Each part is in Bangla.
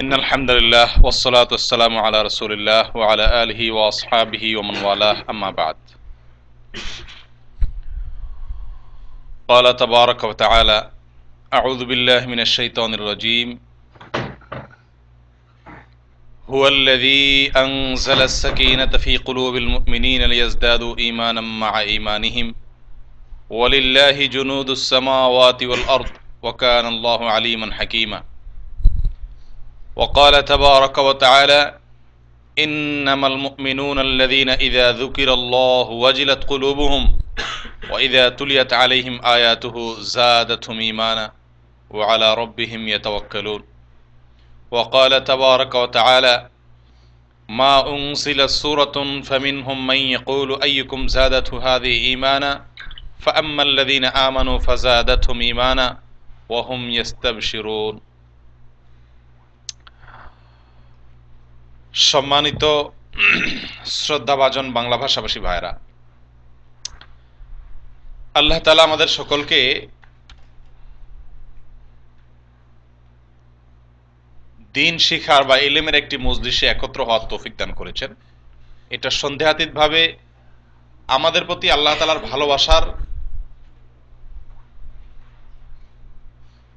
إن الحمد لله والصلاة والسلام على رسول الله وعلى آله وأصحابه ومن والاه أما بعد قال تبارك وتعالى أعوذ بالله من الشيطان الرجيم هو الذي أنزل السكينة في قلوب المؤمنين ليزدادوا إيمانا مع إيمانهم ولله جنود السماوات والأرض وكان الله عليما حكيما وقال تبارك وتعالى إنما المؤمنون الذين إذا ذكر الله وجلت قلوبهم وإذا تليت عليهم آياته زادتهم إيمانا وعلى ربهم يتوكلون وقال تبارك وتعالى ما أنزلت سورة فمنهم من يقول أيكم زادته هذه إيمانا فأما الذين آمنوا فزادتهم إيمانا وهم يستبشرون সম্মানিত শ্রদ্ধাভাজন বাংলা ভাষাভাষী ভাইরা, আল্লাহ তাআলা আমাদের সকলকে দ্বীন শিখার বা ইলমের একটি মজলিসে একত্র হওয়ার তৌফিক দান করেছেন। এটা সন্দেহাতীতভাবে আমাদের প্রতি আল্লাহ তাআলার ভালোবাসার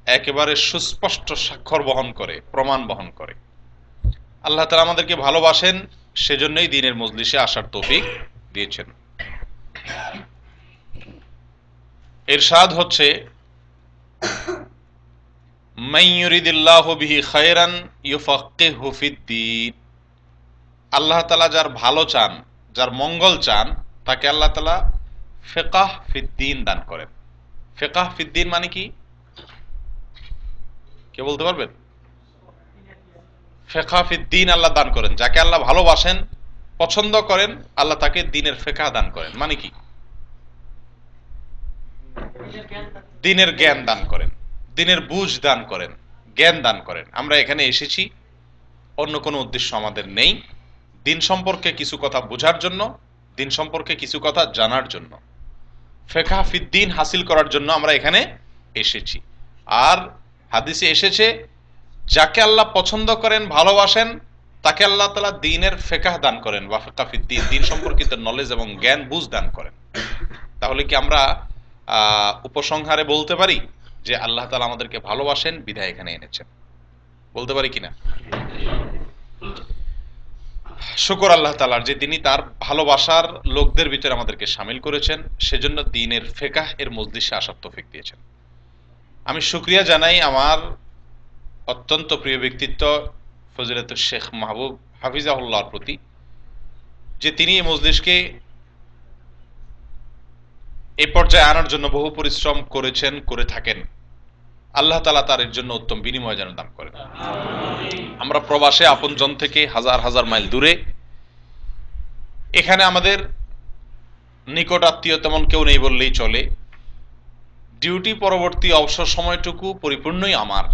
একেবারে সুস্পষ্ট স্বাক্ষর বহন করে, প্রমাণ বহন করে। আল্লাহ তাআলা আমাদেরকে ভালোবাসেন, সেজন্যই দ্বীনের মজলিসে আসার তৌফিক দিয়েছেন। ইরশাদ হচ্ছে মান ইউরিদিল্লাহু বিহি খায়রান ইউফাক্কিহু ফিদ্দীন। আল্লাহ তাআলা যার ভালো চান, যার মঙ্গল চান, তাকে আল্লাহ তাআলা ফিকহ ফিদ্দীন দান করেন। ফিকহ ফিদ্দীন মানে কি? কে বলতে পারবেন? ফিকহ ফিদ্দীন আল্লাহ দান করেন, যাকে আল্লাহ ভালোবাসেন, পছন্দ করেন, আল্লাহ তাকে দ্বীনের ফিকহ দান করেন। মানে কি? দ্বীনের জ্ঞান দান করেন, দ্বীনের বুঝ দান করেন, জ্ঞান দান করেন। আমরা এখানে এসেছি, অন্য কোনো উদ্দেশ্য আমাদের নেই। দ্বীন সম্পর্কে কিছু কথা বোঝার জন্য, দ্বীন সম্পর্কে কিছু কথা জানার জন্য, ফিকহ ফিদ্দীন হাসিল করার জন্য আমরা এখানে এসেছি। আর হাদিসে এসেছে, যাকে আল্লাহ পছন্দ করেন, ভালোবাসেন, তাকে আল্লাহ তাআলা দ্বীনের ফিকহ দান করেন বা ফিকহ ফিদ্দীন, দ্বীন সম্পর্কিত নলেজ এবং জ্ঞান বুঝ দান করেন। তাহলে কি আমরা উপসংহারে বলতে পারি যে আল্লাহ তাআলা আমাদেরকে ভালোবাসেন বিধায় এখানে এনেছেন? বলতে পারি কিনা? শুকর আল্লাহ তাআলার যে তিনি তার ভালোবাসার লোকদের ভিতরে আমাদেরকে শামিল করেছেন, সেজন্য দ্বীনের ফিকহ এর মজলিসে আসার তৌফিক দিয়েছেন। আমি শুকরিয়া জানাই আমার অত্যন্ত প্রিয় ব্যক্তিত্ব ফজিলাতুল শেখ মাহবুব হাফিজাহুল্লাহর প্রতি, যে তিনি এই মজলিসকে এই পর্যায়ে আনার জন্য বহু পরিশ্রম করেছেন, করে থাকেন। আল্লাহ তাআলা তার এর জন্য উত্তম বিনিময় যেন দান করেন। আমরা প্রবাসে আপনজন থেকে হাজার হাজার মাইল দূরে, এখানে আমাদের নিকট আত্মীয় তেমন কেউ নেই বললেই চলে। ডিউটি পরবর্তী অবসর সময়টুকু পরিপূর্ণই আমার।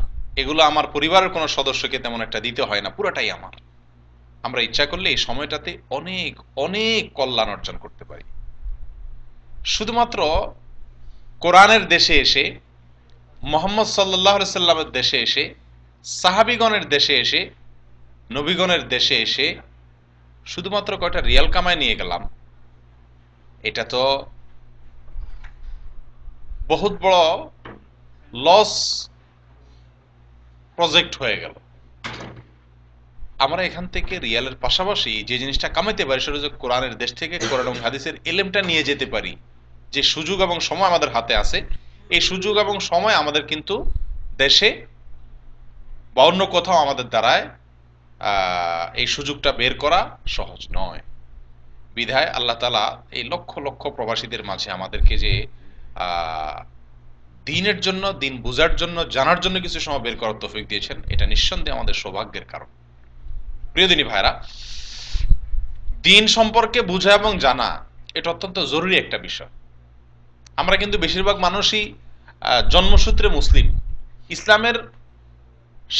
এগুলো আমার পরিবারের কোনো সদস্যকে তেমন একটা দিতে হয় না, পুরাটাই আমার। আমরা ইচ্ছা করলে এই সময়টাতে অনেক অনেক কল্যাণ অর্জন করতে পারি। শুধুমাত্র কোরআনের দেশে এসে, মুহাম্মদ সাল্লাল্লাহু আলাইহি সাল্লামের দেশে এসে, সাহাবীগণের দেশে এসে, নবীগণের দেশে এসে শুধুমাত্র কয়টা রিয়াল কামাই নিয়ে গেলাম, এটা তো বহুত বড় লস প্রজেক্ট হয়ে গেল। আমরা এখান থেকে রিয়ালের পাশাপাশি যে জিনিসটা কামাইতে পারি, সেটা হচ্ছে কোরআনের দেশ থেকে কোরআন এবং হাদিসের ইলমটা নিয়ে যেতে পারি। যে সুযোগ এবং সময় আমাদের হাতে আছে, এই সুযোগ এবং সময় আমাদের কিন্তু দেশে বা অন্য কোথাও আমাদের দ্বারায় এই সুযোগটা বের করা সহজ নয়। বিধায় আল্লাহ তাআলা এই লক্ষ লক্ষ প্রবাসীদের মাঝে আমাদেরকে যে দ্বীনের জন্য, দ্বীন বুঝার জন্য, জানার জন্য কিছু সময় বের করার তৌফিক দিয়েছেন, এটা নিঃসন্দেহে আমাদের সৌভাগ্যের কারণ। প্রিয় দিনী ভাইরা, দ্বীন সম্পর্কে বুঝা এবং জানা এটা অত্যন্ত জরুরি একটা বিষয়। আমরা কিন্তু বেশিরভাগ মানুষই জন্মসূত্রে মুসলিম। ইসলামের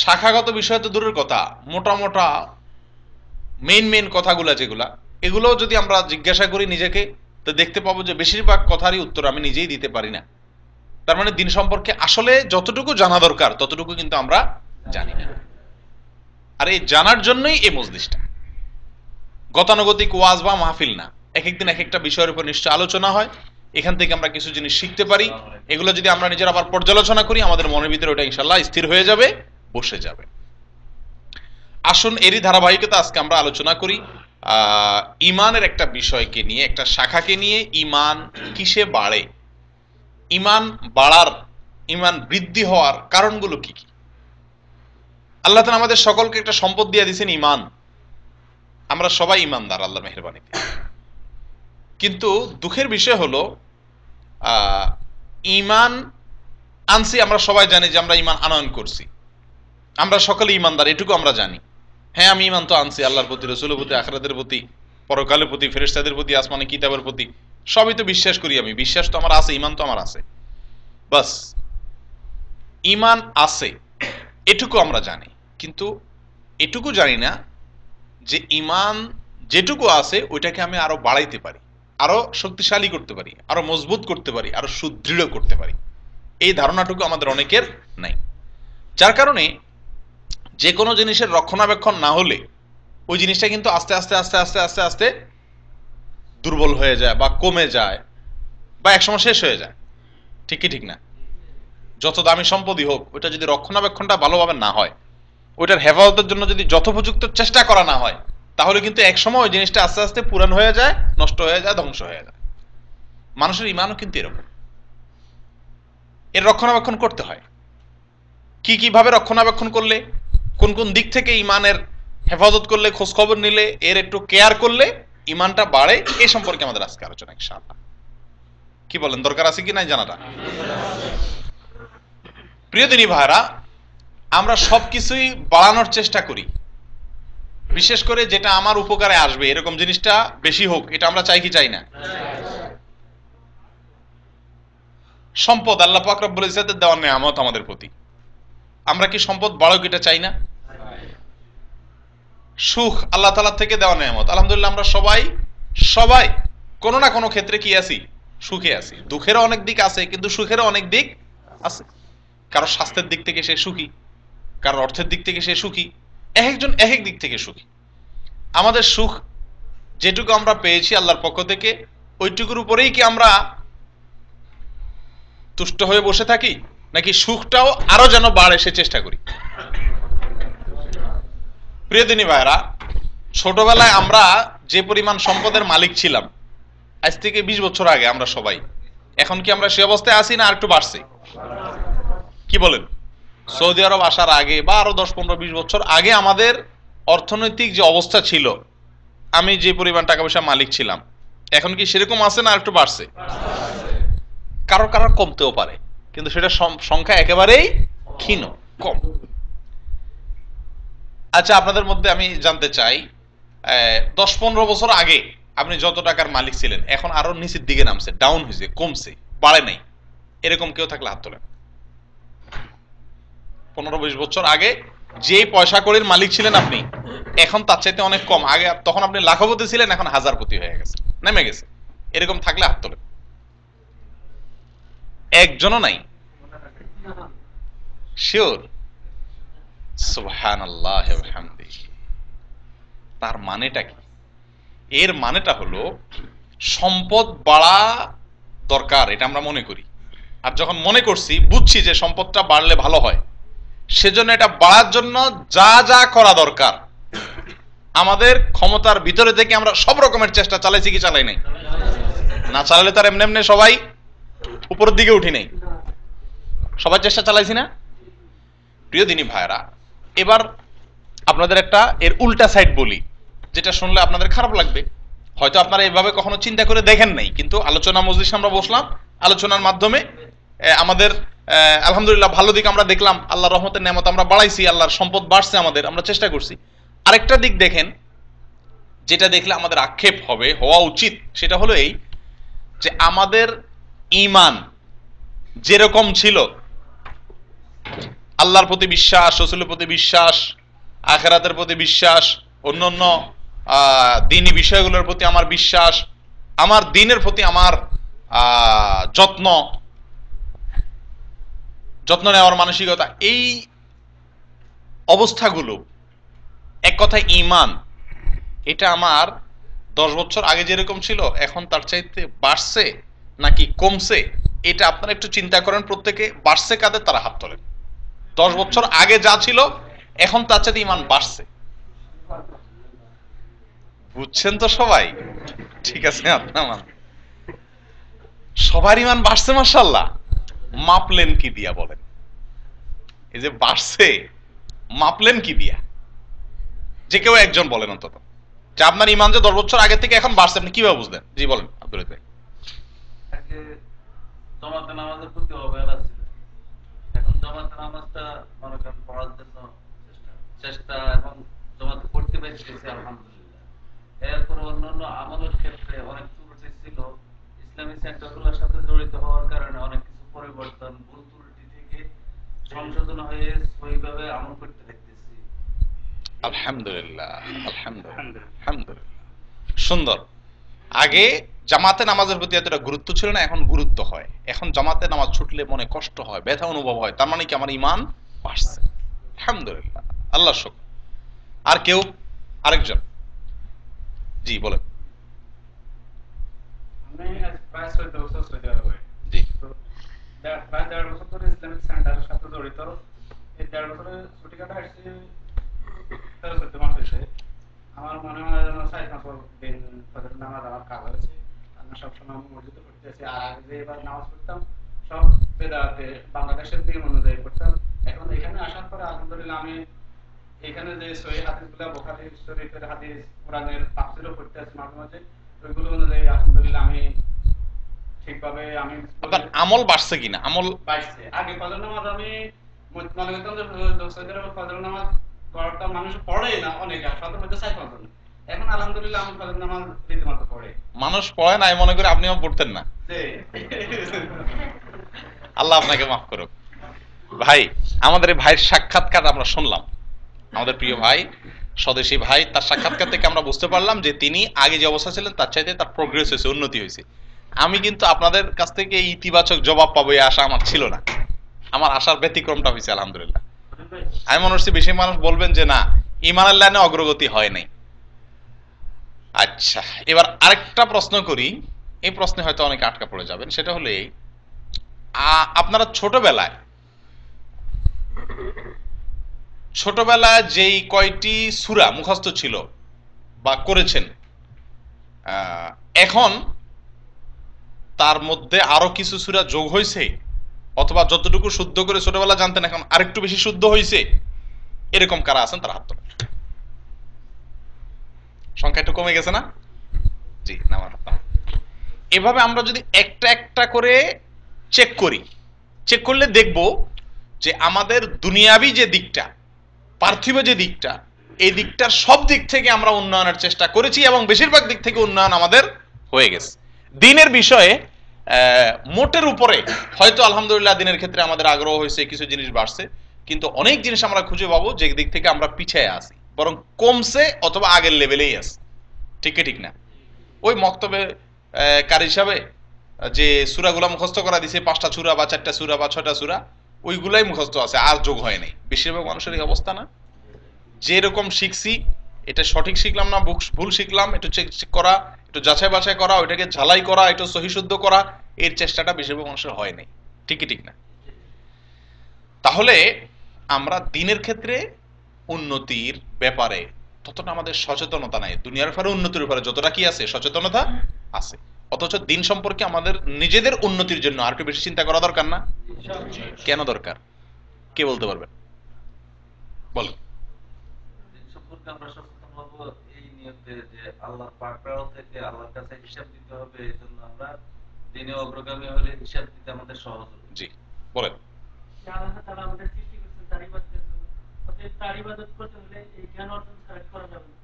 শাখাগত বিষয় তো দূরের কথা, মোটা মোটা মেইন কথাগুলো যেগুলা, এগুলো যদি আমরা জিজ্ঞাসা করি নিজেকে, তো দেখতে পাবো যে বেশিরভাগ কথারই উত্তর আমি নিজেই দিতে পারি না। তার মানে দ্বীন সম্পর্কে আসলে যতটুকু জানা দরকার ততটুকু কিন্তু আমরা জানি না। আর এই জানার জন্যই এই মজলিসটা, গতানুগতিক ওয়াজ বা মাহফিল না। এক একদিন এক একটা বিষয়ের উপর নিশ্চয় আলোচনা হয়, এখান থেকে আমরা কিছু জিনিস শিখতে পারি। এগুলো যদি আমরা নিজেরা আবার পর্যালোচনা করি, আমাদের মনের ভিতরে ওটা ইনশাল্লাহ স্থির হয়ে যাবে, বসে যাবে। আসুন এরই ধারাবাহিকতা আজকে আমরা আলোচনা করি ইমানের একটা বিষয়কে নিয়ে, একটা শাখাকে নিয়ে। ইমান কিসে বাড়ে, ইমান বাড়ার, ইমান বৃদ্ধি হওয়ার কারণগুলো কি কি। আল্লাহ তাআলা আমাদের সকলকে একটা সম্পদ দিয়ে দিয়েছেন, ইমান। আমরা সবাই ইমানদার আল্লাহর মেহেরবানিতে। কিন্তু দুঃখের বিষয় হলো ইমান আনছি, আমরা সবাই জানি যে আমরা ইমান আনয়ন করছি, আমরা সকলে ইমানদার, এটুকু আমরা জানি। হ্যাঁ, আমি ইমান তো আনছি আল্লাহর প্রতি, রসুলের প্রতি, আখিরাতের প্রতি, পরকালের প্রতি, ফেরেশতাদের প্রতি, আসমানি কিতাবের প্রতি, সবই তো বিশ্বাস করি আমি। বিশ্বাস তো আমার আছে, ইমান তো আমার আছে। বাস, ইমান আছে এটুকু আমরা জানি। কিন্তু এটুকু জানি না যে ইমান যেটুকু আছে ওইটাকে আমি আরো বাড়াইতে পারি, আরো শক্তিশালী করতে পারি, আরো মজবুত করতে পারি, আরো সুদৃঢ় করতে পারি। এই ধারণাটুকু আমাদের অনেকের নাই। যার কারণে যে কোনো জিনিসের রক্ষণাবেক্ষণ না হলে ওই জিনিসটা কিন্তু আস্তে আস্তে আস্তে আস্তে আস্তে আস্তে দুর্বল হয়ে যায় বা কমে যায় বা একসময় শেষ হয়ে যায়। ঠিক কি ঠিক না? যত দামি সম্পদই হোক, ওইটা যদি রক্ষণাবেক্ষণটা ভালোভাবে না হয়, ওইটার হেফাজতের জন্য যদি যথোপযুক্ত চেষ্টা করা না হয়, তাহলে কিন্তু একসময় ওই জিনিসটা আস্তে আস্তে পুরান হয়ে যায়, নষ্ট হয়ে যায়, ধ্বংস হয়ে যায়। মানুষের ইমানও কিন্তু এরকম, এর রক্ষণাবেক্ষণ করতে হয়। কি কিভাবে রক্ষণাবেক্ষণ করলে, কোন কোন দিক থেকে ইমানের হেফাজত করলে, খোঁজ খবর নিলে, এর একটু কেয়ার করলে ইমানটা বাড়ে, এই সম্পর্কে আমাদের আজকে আলোচনা ইনশাআল্লাহ। কি বলেন, দরকার আছে কি নাই জানাটা? প্রিয় দিনী ভাইরা, আমরা সবকিছুই বাড়ানোর চেষ্টা করি, বিশেষ করে যেটা আমার উপকারে আসবে এরকম জিনিসটা বেশি হোক, এটা আমরা চাই কি চাই না? সম্পদ আল্লাহ পাক রব্বুল ইজ্জাতের দেওয়া নেয়ামত আমাদের প্রতি, আমরা কি সম্পদ বাড়ুক এটা চাই না? সুখ আল্লাহ তাআলা থেকে দেওয়া নেয়ামত, আলহামদুলিল্লাহ আমরা সবাই সবাই কোনো না কোনো ক্ষেত্রে কি আছি? সুখে আছি। দুঃখেরও অনেক দিক আছে, কিন্তু সুখেরও অনেক দিক আছে। কারো স্বাস্থ্যের দিক থেকে সে সুখী, কারো অর্থের দিক থেকে সে সুখী, এক একজন এক এক দিক থেকে সুখী। আমাদের সুখ যেটুকু আমরা পেয়েছি আল্লাহর পক্ষ থেকে, ওইটুকুর উপরেই কি আমরা তুষ্ট হয়ে বসে থাকি, নাকি সুখটাও আরো যেন বাড়ে সে চেষ্টা করি? প্রিয় দিনী ভাইরা, ছোটবেলায় আমরা যে পরিমাণ সম্পদের মালিক ছিলাম, আজ থেকে 20 বছর আগে আমরা সবাই, এখন কি আমরা সে অবস্থায় আছি না আরেকটু বাড়ছে? কি বলেন? সৌদি আরব আসার আগে বা আরো 10, 15, 20 বছর আগে আমাদের অর্থনৈতিক যে অবস্থা ছিল, আমি যে পরিমাণ টাকা পয়সা মালিক ছিলাম, এখন কি সেরকম আছে না আরেকটু বাড়ছে? কারো কারো কমতেও পারে, কিন্তু সেটা সংখ্যা একেবারেই ক্ষীণ, কম। আচ্ছা, আপনাদের মধ্যে আমি জানতে চাই, 10-15 বছর আগে আপনি যত টাকার মালিক ছিলেন, এখন আরো নিচের দিকে নামছে, ডাউন হয়েছে, কমছে, বাড়ে নাই, এরকম কেউ থাকলে হাত তোলেন। 15-20 বছর আগে যে পয়সা কড়ির মালিক ছিলেন আপনি, এখন তার চাইতে অনেক কম। আগে তখন আপনি লাখপতি ছিলেন, এখন হাজারপতি হয়ে গেছে, নেমে গেছে। এরকম থাকলে হাত তোলেন। একজনও নাই? শিওর? সুবহানাল্লাহ ওয়া বিহামদিহি। তার মানেটা কি? এর মানেটা হলো সম্পদ বাড়া দরকার, এটা আমরা মনে করি। আর যখন মনে করছি, বুঝছি যে সম্পদটা বাড়লে ভালো হয়, সেজন্য এটা বাড়ার জন্য যা যা করা দরকার আমাদের ক্ষমতার ভিতরে থেকে আমরা সব রকমের চেষ্টা চালাইছি কি চালাই নাই? না চালালে তার এমনি এমনি সবাই উপরের দিকে উঠি নাই, সবাই চেষ্টা চালাইছি না? প্রিয় দিনী ভাইরা, এবার আপনাদের একটা এর উল্টা সাইড বলি, যেটা শুনলে আপনাদের খারাপ লাগবে। হয়তো আপনারা এভাবে কখনো চিন্তা করে দেখেন নাই, কিন্তু আলোচনা মজলিসে আমরা বসলাম, আলোচনার মাধ্যমে আমাদের আলহামদুলিল্লাহ ভালো দিক আমরা দেখলাম, আল্লাহর রহমতের নেয়ামত আমরা বাড়াইছি, আল্লাহর সম্পদ বাড়ছে আমাদের, আমরা চেষ্টা করছি। আরেকটা দিক দেখেন, যেটা দেখলে আমাদের আক্ষেপ হবে, হওয়া উচিত, সেটা হলো এই যে আমাদের ঈমান যেরকম ছিল, আল্লাহর প্রতি বিশ্বাস, রাসূলের প্রতি বিশ্বাস, আখিরাতের প্রতি বিশ্বাস, অন্যান্য দ্বীনি বিষয়গুলোর প্রতি আমার বিশ্বাস, আমার দ্বীনের প্রতি আমার যত্ন নেওয়ার মানসিকতা, এই অবস্থাগুলো এক কথায় ঈমান, এটা আমার 10 বছর আগে যেরকম ছিল এখন তার চাইতে বাড়ছে নাকি কমছে, এটা আপনারা একটু চিন্তা করেন। প্রত্যেকে বাড়ছে কাদের, তারা হাত তোলেন। 10 বছর আগে যা ছিল এখন তার চাইতে ঈমান বাড়ছে। বুঝছেন তো সবাই? ঠিক আছে, আপনার সবার ঈমান বাড়ছে মাশাআল্লাহ। মাপলেন কি দিয়া বলেন? এই যে বাড়ছে, মাপলেন কি দিয়া? যে কেউ একজন বলেন অন্তত, যে আপনার ঈমান যে 10 বছর আগে থেকে এখন বাড়ছে, আপনি কিভাবে বুঝলেন? জি বলেন আব্দুল ভাই। আগে জামাতে নামাজের প্রতি অবহেলা ছিল, এখন জামাতে নামাজটা মনে করেন পড়ার জন্য চেষ্টা এবং জামাতে পড়তে পারতেছি আলহামদুলিল্লাহ। এরপর অন্যান্য আমলের ক্ষেত্রে অনেক ত্রুটি ছিল, ইসলামী সেন্টারগুলোর সাথে জড়িত হওয়ার কারণে অনেক কিছু পরিবর্তন, ভুল ত্রুটি থেকে সংশোধন হয়ে ওইভাবে আমল করতে দেখতেছি। আলহামদুলিল্লাহ, আলহামদুলিল্লাহ, আলহামদুলিল্লাহ, সুন্দর। আগে জামাতে নামাজের প্রতি এতটা গুরুত্ব ছিল না, এখন গুরুত্ব হয়। এখন জামাতে নামাজ ছুটলে মনে কষ্ট হয়, ব্যথা অনুভব হয়, তার মানে কি আমার ঈমান বাড়ছে। আলহামদুলিল্লাহ, আল্লাহ শুকর। আর কেউ, আরেকজন, জি বলেন। আমি আজ প্রায় 14 বছর সৌদি আরবে। জি। তো প্রায় 1.5 বছর ধরে ইসলামিক সেন্টারের সাথে জড়িত। এই 1.5 বছরে ছুটি কাটা আসছে 13-14 মাস হয়েছে। আমার মনে হয় যেন 4-5 দিন ফজর নামাজ আমার কাজ হয়েছে। আমি সবসময় মসজিদে পড়তেছি, আর আগে যে এবার নামাজ পড়তাম সব বেদাতে বাংলাদেশের নিয়ম অনুযায়ী পড়তাম। এখন এখানে আসার পরে আলহামদুলিল্লাহ আমি এখানে যে সহিহ হাদিসগুলো, বুখারী শরীফের হাদিস, কোরআনের তাফসীরও পড়তে আছি মাঝে মাঝে, ওইগুলো অনুযায়ী আলহামদুলিল্লাহ আমি ঠিকভাবে আমি আপনার আমল বাড়ছে কিনা? আমল পাইছি। আগে ফজর নামাজ আমি মনে করতাম যে সৌদি আরবে ফজর নামাজ পড়াটা মানুষ পড়ে না, অনেকে সাধারণ মধ্যে 4-5 জন। এখন আলহামদুলিল্লাহ আমি ফজর নামাজ রীতিমতো পড়ে। মানুষ পড়ে না, আমি মনে করি আপনিও পড়তেন না। যে আল্লাহ আপনাকে মাফ করুক। ভাই, আমাদের এই ভাইয়ের সাক্ষাৎকার আমরা শুনলাম, আমাদের প্রিয় ভাই, স্বদেশী ভাই, তার সাক্ষাৎকার থেকে আমরা বুঝতে পারলাম যে তিনি আগে যে অবস্থা ছিলেন তার চাইতে তার প্রোগ্রেস হয়েছে, উন্নতি হয়েছে। আমি কিন্তু আপনাদের কাছ থেকে এই ইতিবাচক জবাব পাবো এই আশা আমার ছিল না, আমার আশার ব্যতিক্রমটা হয়েছে আলহামদুলিল্লাহ। আমি মনে হচ্ছে বেশি মানুষ বলবেন যে না, ঈমানের লাইনে অগ্রগতি হয় নাই। আচ্ছা, এবার আরেকটা প্রশ্ন করি, এই প্রশ্নে হয়তো অনেকে আটকা পড়ে যাবেন। সেটা হলো এই, আপনারা ছোটবেলায় যেই কয়টি সূরা মুখস্থ ছিল বা করেছেন, এখন তার মধ্যে আরো কিছু সূরা যোগ হয়েছে, অথবা যতটুকু শুদ্ধ করে ছোটবেলা জানতেন এখন আরেকটু বেশি শুদ্ধ হয়েছে, এরকম কারা আছেন তারা হাত তোলেন। সংখ্যা একটু কমে গেছে না? জি, নামার হাত। এভাবে আমরা যদি একটা একটা করে চেক করলে দেখব যে আমাদের দুনিয়াবি যে দিকটা, পার্থিব যে দিকটা, এই দিকটার সব দিক থেকে আমরা উন্নয়নের চেষ্টা করেছি এবং বেশিরভাগ দিক থেকে উন্নয়ন আমাদের হয়ে গেছে। দিনের বিষয়ে মোটের উপরে হয়তো আলহামদুলিল্লাহ দিনের ক্ষেত্রে আমাদের আগ্রহ হয়েছে, কিছু জিনিস বাড়ছে, কিন্তু অনেক জিনিস আমরা খুঁজে পাবো যে দিক থেকে আমরা পিছিয়ে আছি, বরং কমছে অথবা আগের লেভেলেই আছে। ঠিক কি ঠিক না? ওই মক্তবে কার হিসাবে যে সূরাগুলো মুখস্থ করা দিছে, 5টা সূরা বা 4টা সূরা বা 6টা সূরা, ওইগুলাই মুখস্থ আছে, আর যোগ হয় নাই। বেশিরভাগ মানুষের এই অবস্থা না? যেরকম শিখছি এটা সঠিক শিখলাম না ভুল শিখলাম, একটু চেক করা, একটু যাচাই বাছাই করা, ওইটাকে ঝালাই করা, একটু সহিশুদ্ধ করা, এর চেষ্টাটা বেশিরভাগ মানুষের হয় নাই। ঠিক কি ঠিক না? তাহলে আমরা দিনের ক্ষেত্রে উন্নতির ব্যাপারে ততটা আমাদের সচেতনতা নাই। দুনিয়ার ব্যাপারে উন্নতির ব্যাপারে যতটা কি আছে সচেতনতা আছে, অথচ দিন সম্পর্কে আমাদের নিজেদের উন্নতির জন্য আর একটু বেশি চিন্তা করা দরকার না? কেন দরকার? কে বলতে পারবেন? বলেন। দিন সম্পর্কে আমরা সচেতন হবো এই নিয়তে যে আল্লাহর পাকড়াও থেকে আল্লাহর কাছে হিসাব দিতে হবে, এই জন্য আমরা দিনে অগ্রগামী হলে হিসাব দিতে আমাদের সহজ হবে। জি বলেন। আল্লাহ তাআলা আমাদের সৃষ্টি করেছেন তার ইবাদতের জন্য। অতএব তার ইবাদত করতে হলে এই জ্ঞান অর্জন ছাড়া করা যাবে না।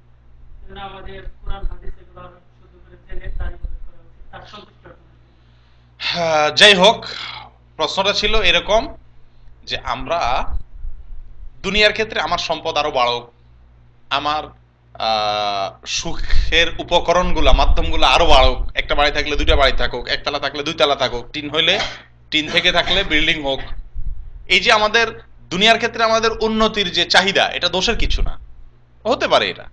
এজন্য আমাদের কোরআন হাদিস এগুলো শুদ্ধ করে জেনে তার ইবাদত করা উচিত, তার সন্তুষ্টি অর্জন করা উচিত। যাই হোক, প্রশ্নটা ছিল এরকম যে আমরা দুনিয়ার ক্ষেত্রে আমার সম্পদ আরো বাড়ুক, আমার সুখের উপকরণগুলা মাধ্যমগুলো আরো বাড়ুক, একটা বাড়ি থাকলে 2টা বাড়ি থাকুক, একতলা থাকলে 2 তলা থাকুক, টিন হইলে টিন থেকে থাকলে বিল্ডিং হোক। এই যে আমাদের দুনিয়ার ক্ষেত্রে আমাদের উন্নতির যে চাহিদা, এটা দোষের কিছু না, হতে পারে এটা,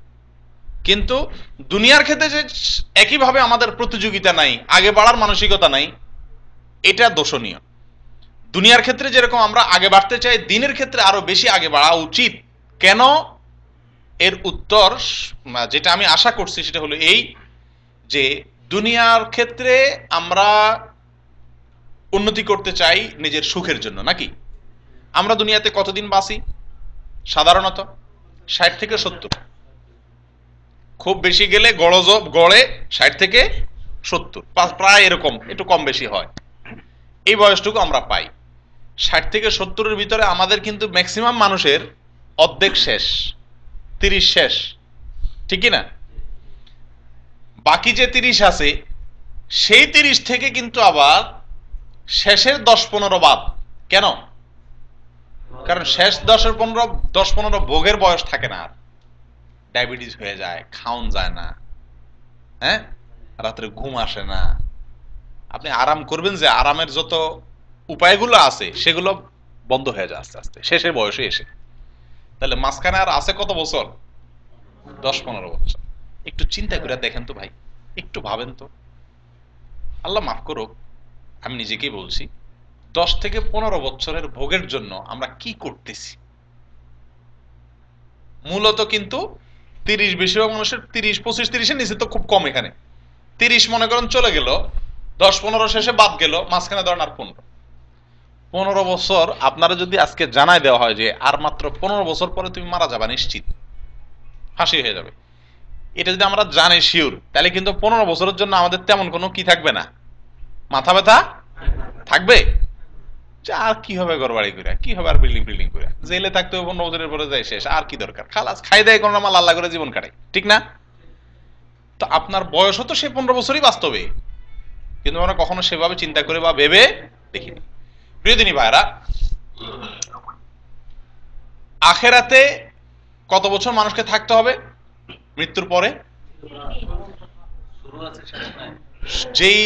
কিন্তু দুনিয়ার ক্ষেত্রে যে একইভাবে আমাদের প্রতিযোগিতা নাই, আগে বাড়ার মানসিকতা নাই, এটা দোষণীয়। দুনিয়ার ক্ষেত্রে যেরকম আমরা আগে বাড়তে চাই, দিনের ক্ষেত্রে আরো বেশি আগে বাড়া উচিত। কেন? এর উত্তর যেটা আমি আশা করছি সেটা হলো এই যে দুনিয়ার ক্ষেত্রে আমরা উন্নতি করতে চাই নিজের সুখের জন্য, নাকি? আমরা দুনিয়াতে কতদিন বাঁচি সাধারণত? 60 থেকে 70, খুব বেশি গেলে গড়ে 60 থেকে 70, প্রায় এরকম, একটু কম বেশি হয়। এই বয়সটুকু আমরা পাই। 60 থেকে 70-এর ভিতরে আমাদের কিন্তু ম্যাক্সিমাম মানুষের অর্ধেক শেষ, 30 শেষ, ঠিক কি না? বাকি যে 30 আছে, সেই 30 থেকে কিন্তু আবার শেষের 10-15 বাদ। কেন? কারণ শেষ 10-15 ভোগের বয়স থাকে না আর। ডায়াবেটিস হয়ে যায়, খাওন যায় না, হ্যাঁ, রাত্রে ঘুম আসে না। আপনি আরাম করবেন যে আরামের যত উপায়গুলো আছে সেগুলো বন্ধ হয়ে যায় আস্তে আস্তে শেষের বয়সে এসে। তাহলে মাঝখানে আর আছে কত বছর? 10-15 বছর। একটু চিন্তা করে দেখেন তো ভাই, একটু ভাবেন তো। আল্লাহ মাফ করুক, আমি নিজেকেই বলছি, 10 থেকে 15 বছরের ভোগের জন্য আমরা কি করতেছি? মূলত কিন্তু 30, বেশিরভাগ মানুষের 30, 25, 30-এর নিচে তো খুব কম। এখানে 30 মনে করেন চলে গেল, 10-15 শেষে বাদ গেল, মাঝখানে ধরেন আর 15 বছর। আপনারা যদি আজকে জানাই দেওয়া হয় যে আর মাত্র 15 বছর পরে তুমি মারা যাবা, নিশ্চিত ফাঁসি হয়ে যাবে, এটা যদি আমরা জানি শিওর, তাহলে কিন্তু 15 বছরের জন্য আমাদের তেমন কোনো কি থাকবে না, মাথা ব্যথা থাকবে যে আর কি হবে ঘর বাড়ি করে, কি হবে আর বিল্ডিং করে, জেলে থাকতে 15 বছরের পরে যায় শেষ, আর কি দরকার, খালাস খাই দেয় কোনো মাল আল্লাহ করে জীবন কাটাই, ঠিক না? তো আপনার বয়সও তো সে 15 বছরই বাস্তবে, কিন্তু আমরা কখনো সেভাবে চিন্তা করে বা ভেবে দেখিনি। প্রিয় দিনী ভাইরা, আখেরাতে কত বছর মানুষকে থাকতে হবে মৃত্যুর পরে? শুরু আছে, শেষ নাই। যেই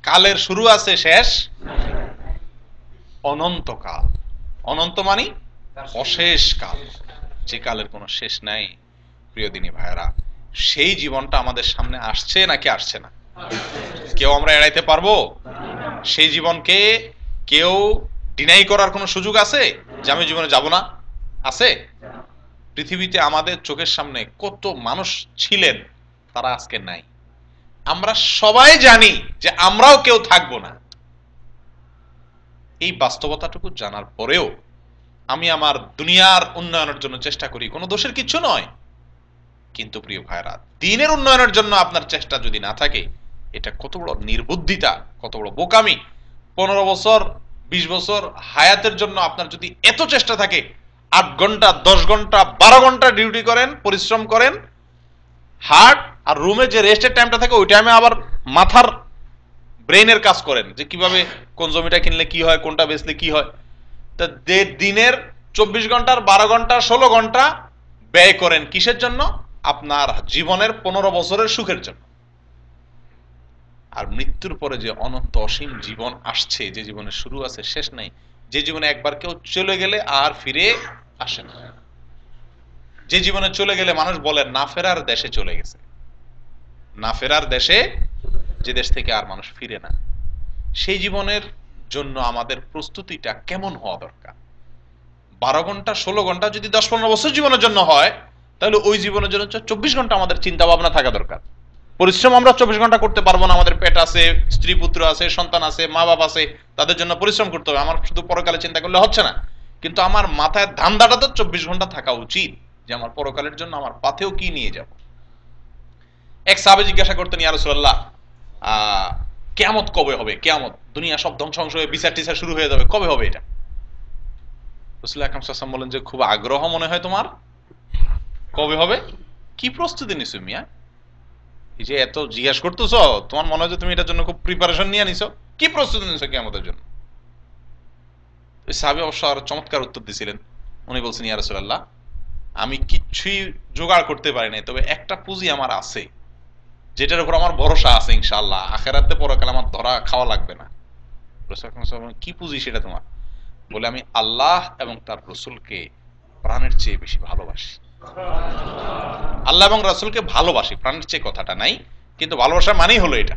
কালের শুরু আছে শেষ অনন্তকাল। অনন্ত মানে অশেষ কাল, যে কালের কোনো শেষ নাই। প্রিয় দিনী ভাইরা, সেই জীবনটা আমাদের সামনে আসছে নাকি আসছে না? কেউ আমরা এড়াইতে পারবো? সেই জীবনকে কেউ ডিনাই করার কোনো সুযোগ আছে যে আমি জীবনে যাব না? আছে? পৃথিবীতে আমাদের চোখের সামনে কত মানুষ ছিলেন, তারা আজকে নাই। আমরা সবাই জানি যে আমরাও কেউ থাকবো না। এই বাস্তবতাটুকু জানার পরেও আমি আমার দুনিয়ার উন্নয়নের জন্য চেষ্টা করি, কোনো দোষের কিছু নয়। কিন্তু প্রিয় ভাইরা, দিনের উন্নয়নের জন্য আপনার চেষ্টা যদি না থাকে, এটা কত বড় নির্বুদ্ধিতা, কত বড় বোকামি। 15 বছর 20 বছর হায়াতের জন্য আপনার যদি এত চেষ্টা থাকে, 8 ঘন্টা 10 ঘন্টা 12 ঘন্টা ডিউটি করেন, পরিশ্রম করেন, হার্ট আর রুমে যে রেস্টের টাইমটা থাকে ওই টাইমে আবার মাথার ব্রেইনের কাজ করেন যে কিভাবে কোন জমিটা কিনলে কি হয়, কোনটা বেচলে কি হয়। তা দিনের 24 ঘন্টার 12 ঘন্টা 16 ঘন্টা ব্যয় করেন কিসের জন্য? আপনার জীবনের 15 বছরের সুখের জন্য। আর মৃত্যুর পরে যে অনন্ত অসীম জীবন আসছে, যে জীবনের শুরু আছে শেষ নাই, যে জীবনে একবার কেউ চলে গেলে আর ফিরে আসে না, যে জীবনে চলে গেলে মানুষ বলে না ফেরার দেশে চলে গেছে, না ফেরার দেশে, যে দেশ থেকে আর মানুষ ফিরে না। সেই জীবনের জন্য আমাদের প্রস্তুতিটা কেমন হওয়া দরকার? 12 ঘন্টা 16 ঘন্টা যদি 10-15 বছর জীবনের জন্য হয়, তাহলে ওই জীবনের জন্য 24 ঘন্টা আমাদের চিন্তা ভাবনা থাকা দরকার। পরিশ্রম আমরা 24 ঘন্টা করতে পারবো না, আমাদের পেট আছে, স্ত্রী পুত্র আছে, সন্তান আছে, মা বাবা আছে, তাদের জন্য পরিশ্রম করতে হবে। আমার শুধু পরকালে চিন্তা করলে হচ্ছে না, কিন্তু আমার মাথায় ধান্দাটা তো 24 ঘন্টা থাকা উচিত যে আমার পরকালের জন্য আমার পাথেও কি নিয়ে যাব। এক সাহাবী জিজ্ঞাসা করতেন, ইয়া রাসূলুল্লাহ, কিয়ামত কবে হবে? কিয়ামত, দুনিয়া সব ধ্বংস হয়ে বিচার টিচার শুরু হয়ে যাবে, কবে হবে এটা? রাসূল আকরাম সাল্লাল্লাহু আলাইহি ওয়াসাল্লাম বলেন যে খুব আগ্রহ মনে হয় তোমার, কবে হবে? কি প্রস্তুতি নিছো মিয়া? এই যে এত জিজ্ঞাসা করতেছো, তোমার মনে হয় যে তুমি এটার জন্য খুব প্রিপারেশন নিয়ে নিছো, কি প্রস্তুতি নিছো কিয়ামতের জন্য? ওই সাহাবী অবশ্য আরো চমৎকার উত্তর দিয়েছিলেন। উনি বলছেন, ইয়া রাসূলুল্লাহ, আমি কিচ্ছুই জোগাড় করতে পারি নাই, তবে একটা পুঁজি আমার আছে, যেটার উপর আমার ভরসা আছে ইনশাআল্লাহ, আখিরাতে পরকালে আমার ধরা খাওয়া লাগবে না। রাসূল আকরাম সাল্লাল্লাহু আলাইহি ওয়াসাল্লাম, কি পুঁজি সেটা তোমার? বলে, আমি আল্লাহ এবং তার রাসূলকে প্রাণের চেয়ে বেশি ভালোবাসি। আল্লাহ এবং রাসূলকে ভালোবাসি, প্রাণের চেয়ে কথাটা নাই, কিন্তু ভালোবাসা মানেই হলো এটা,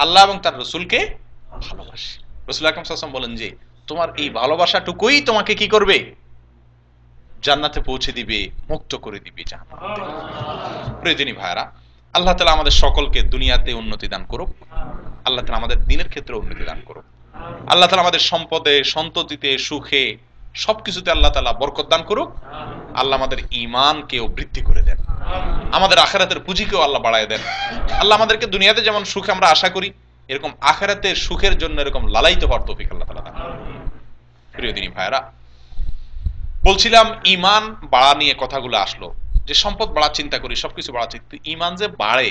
আল্লাহ এবং তার রাসূলকে ভালোবাসি। রাসূল আকরাম সাল্লাল্লাহু আলাইহি ওয়াসাল্লাম বলেন যে তোমার এই ভালোবাসাটুকুই তোমাকে কি করবে, জান্নাতে পৌঁছে দিবে, মুক্ত করে দিবে জাহান্নাম থেকে। প্রিয়দিনী ভাইরা, আল্লাহ তাআলা আমাদের সকলকে দুনিয়াতে উন্নতি দান করুক, আল্লাহ তাআলা আমাদের দ্বীনের ক্ষেত্রে উন্নতি দান করুক, আল্লাহ তাআলা আমাদের সম্পদে, সন্ততিতে, সুখে, সবকিছুতে আল্লাহ তাআলা বরকত দান করুক, আল্লাহ আমাদের ঈমানকেও বৃদ্ধি করে দেন, আমাদের আখিরাতের পুঁজিকেও আল্লাহ বাড়ায় দেন। আল্লাহ আমাদেরকে দুনিয়াতে যেমন সুখ আমরা আশা করি, এরকম আখিরাতের সুখের জন্য এরকম লালায়িত হওয়ার তৌফিক আল্লাহ তাআলা দান করুন। প্রিয়দিনী ভাইরা, বলছিলাম ঈমান বাড়া নিয়ে কথাগুলো আসলো, যে সম্পদ বাড়ার চিন্তা করি, সবকিছু বাড়ার চিন্তা, ঈমান যে বাড়ে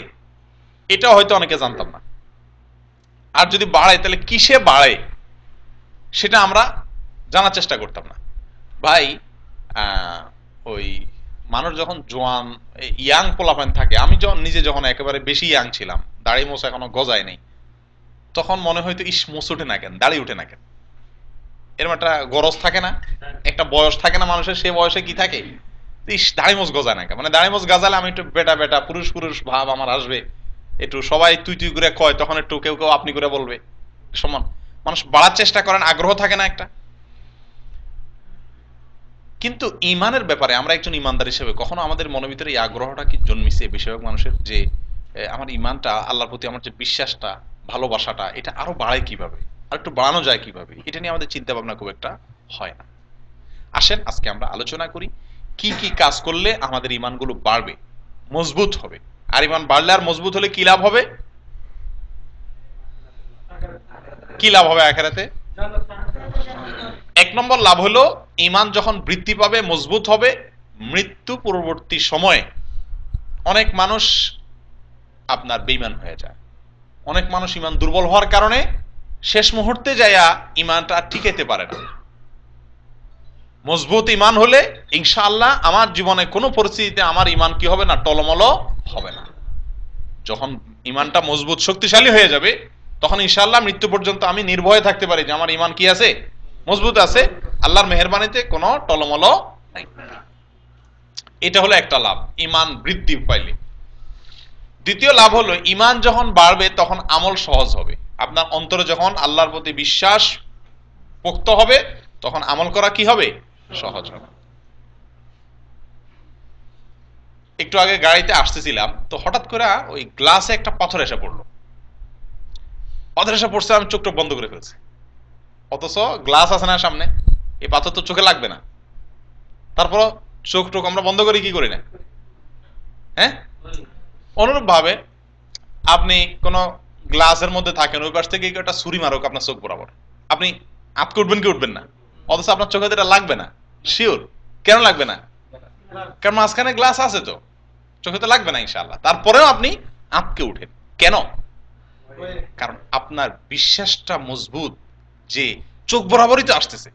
এটা হয়তো অনেকে জানতাম না। আর যদি বাড়ে তাহলে কিসে বাড়ে সেটা আমরা জানার চেষ্টা করতাম না। ভাই ওই মানুষ যখন জোয়ান ইয়াং পোলাপান থাকে, আমি নিজে যখন একেবারে বেশি ইয়াং ছিলাম, দাড়ি মোছা এখনো গজায় নেই, তখন মনে হয়তো ইস মোছ ওঠে না কেন, দাড়ি উঠে না কেন, এরকম একটা গরজ থাকে না, একটা বয়স থাকে না মানুষের, সে বয়সে কি থাকে, ইস দাড়ি মোছ গজায় না কেন, মানে দাড়ি মোছ গজালে আমি একটু বেটা বেটা পুরুষ পুরুষ ভাব আমার আসবে, একটু সবাই তুই তুই করে কয়, তখন একটু কেউ কেউ আপনি করে বলবে, সমান মানুষ বাড়ার চেষ্টা করেন, আগ্রহ থাকে না একটা। কিন্তু ঈমানের ব্যাপারে আমরা একজন ঈমানদার হিসেবে কখনো আমাদের মনের ভিতরে এই আগ্রহটা কি জন্মিছে বেশিরভাগ মানুষের, যে আমার ঈমানটা, আল্লাহর প্রতি আমার যে বিশ্বাসটা, ভালোবাসাটা, এটা আরো বাড়ায় কিভাবে, আর একটু বাড়ানো যায় কিভাবে, এটা নিয়ে আমাদের চিন্তা ভাবনা খুব একটা হয় না। আসেন আজকে আমরা আলোচনা করি কি কি কাজ করলে আমাদের ঈমানগুলো বাড়বে, মজবুত হবে। আর ঈমান বাড়লে আর মজবুত হলে কি লাভ হবে, কি লাভ হবে আখিরাতে? এক নম্বর লাভ হলো, ঈমান যখন বৃদ্ধি পাবে, মজবুত হবে, মৃত্যু পূর্ববর্তী সময়ে অনেক মানুষ আপনার বেঈমান হয়ে যায়, অনেক মানুষ ঈমান দুর্বল হওয়ার কারণে শেষ মুহূর্তে যায়া ঈমানটা টিকাইতে পারে না। মজবুত ঈমান হলে ইনশাআল্লাহ আমার জীবনে কোনো পরিস্থিতিতে আমার ঈমান কি হবে না, টলমল হবে না। যখন ঈমানটা মজবুত শক্তিশালী হয়ে যাবে, তখন ইনশাআল্লাহ মৃত্যু পর্যন্ত আমি নির্ভয়ে থাকতে পারি যে আমার ঈমান কি আছে, মজবুত আছে, আল্লাহর মেহেরবানিতে কোনো টলমল নাই। এটা হলো একটা লাভ, ঈমান বৃদ্ধি পাইলে। দ্বিতীয় লাভ হলো, ঈমান যখন বাড়বে তখন আমল সহজ হবে। আপনার অন্তরে যখন আল্লাহর প্রতি বিশ্বাস পোক্ত হবে, তখন আমল করা কি হবে, সহজ হবে। একটু আগে গাড়িতে আসতেছিলাম, তো হঠাৎ করে ওই গ্লাসে একটা পাথর এসে পড়লো, পাথর এসে পড়ছে, আমি চোখটা বন্ধ করে ফেলছি, অথচ গ্লাস আছে না সামনে, এই পাথর তো চোখে লাগবে না, তারপর চোখ টোক আমরা বন্ধ করি কি করি না, হ্যাঁ? অনুরূপ ভাবে আপনি কোন গ্লাসের মধ্যে থাকেন, ওই পাশ থেকে একটা ছুরি মারুক আপনার চোখ বরাবর, আপনি আটকে উঠবেন কি উঠবেন না, অথচ আপনার চোখে এটা লাগবে না, শিওর। কেন লাগবে না? কারণ মাঝখানে গ্লাস আছে, তো চোখে তো লাগবে না ইনশাআল্লাহ, তারপরেও আপনি আটকে উঠেন কেন? কারণ আপনার বিশ্বাসটা মজবুত, যে চোখ বরাবরই তো আসতেছে।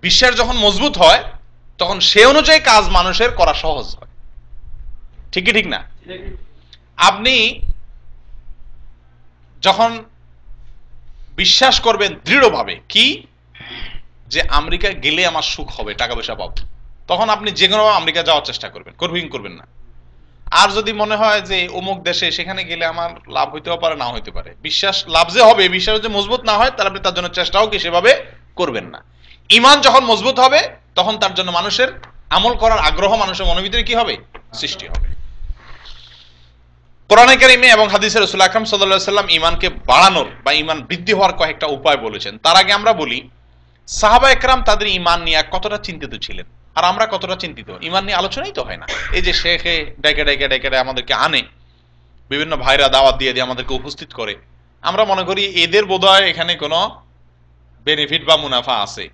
বিশ্বাস যখন মজবুত হয়, তখন সে অনুযায়ী কাজ মানুষের করা সহজ হয়। ঠিক কি ঠিক না? আপনি যখন বিশ্বাস করবেন দৃঢ়ভাবে কি, যে আমেরিকা গেলে আমার সুখ হবে, টাকা পয়সা পাবো, তখন আপনি যে কোনো আমেরিকা যাওয়ার চেষ্টা করবেন, করবেন না। আর যদি মনে হয় যে অমুক দেশে, সেখানে গেলে আমার লাভ হইতেও পারে, না হইতে পারে, বিশ্বাস লাভ যে হবে, বিশ্বাস যদি মজবুত না হয়, তাহলে আপনি তার জন্য চেষ্টাও কি সেভাবে করবেন না। ঈমান যখন মজবুত হবে, তখন তার জন্য মানুষের আমল করার আগ্রহ মানুষের মনের ভিতরে কি হবে, সৃষ্টি হবে। কোরআনে কারিমে এবং হাদিসে রাসূল আকরাম সাল্লাল্লাহু আলাইহি ওয়াসাল্লাম ঈমানকে বাড়ানোর বা ঈমান বৃদ্ধি হওয়ার কয়েকটা উপায় বলেছেন। তার আগে আমরা বলি, সাহাবা একরাম তাদের ঈমান নিয়ে কতটা চিন্তিত ছিলেন, আর আমরা কতটা চিন্তিত। ঈমান নিয়ে আলোচনাই তো হয় না। এই যে শেখে ডেকে ডেকে ডেকে আমাদেরকে আনে, বিভিন্ন ভাইরা দাওয়াত দিয়ে দিয়ে আমাদেরকে উপস্থিত করে, আমরা মনে করি এদের বোধহয় এখানে কোনো বেনিফিট বা মুনাফা আছে,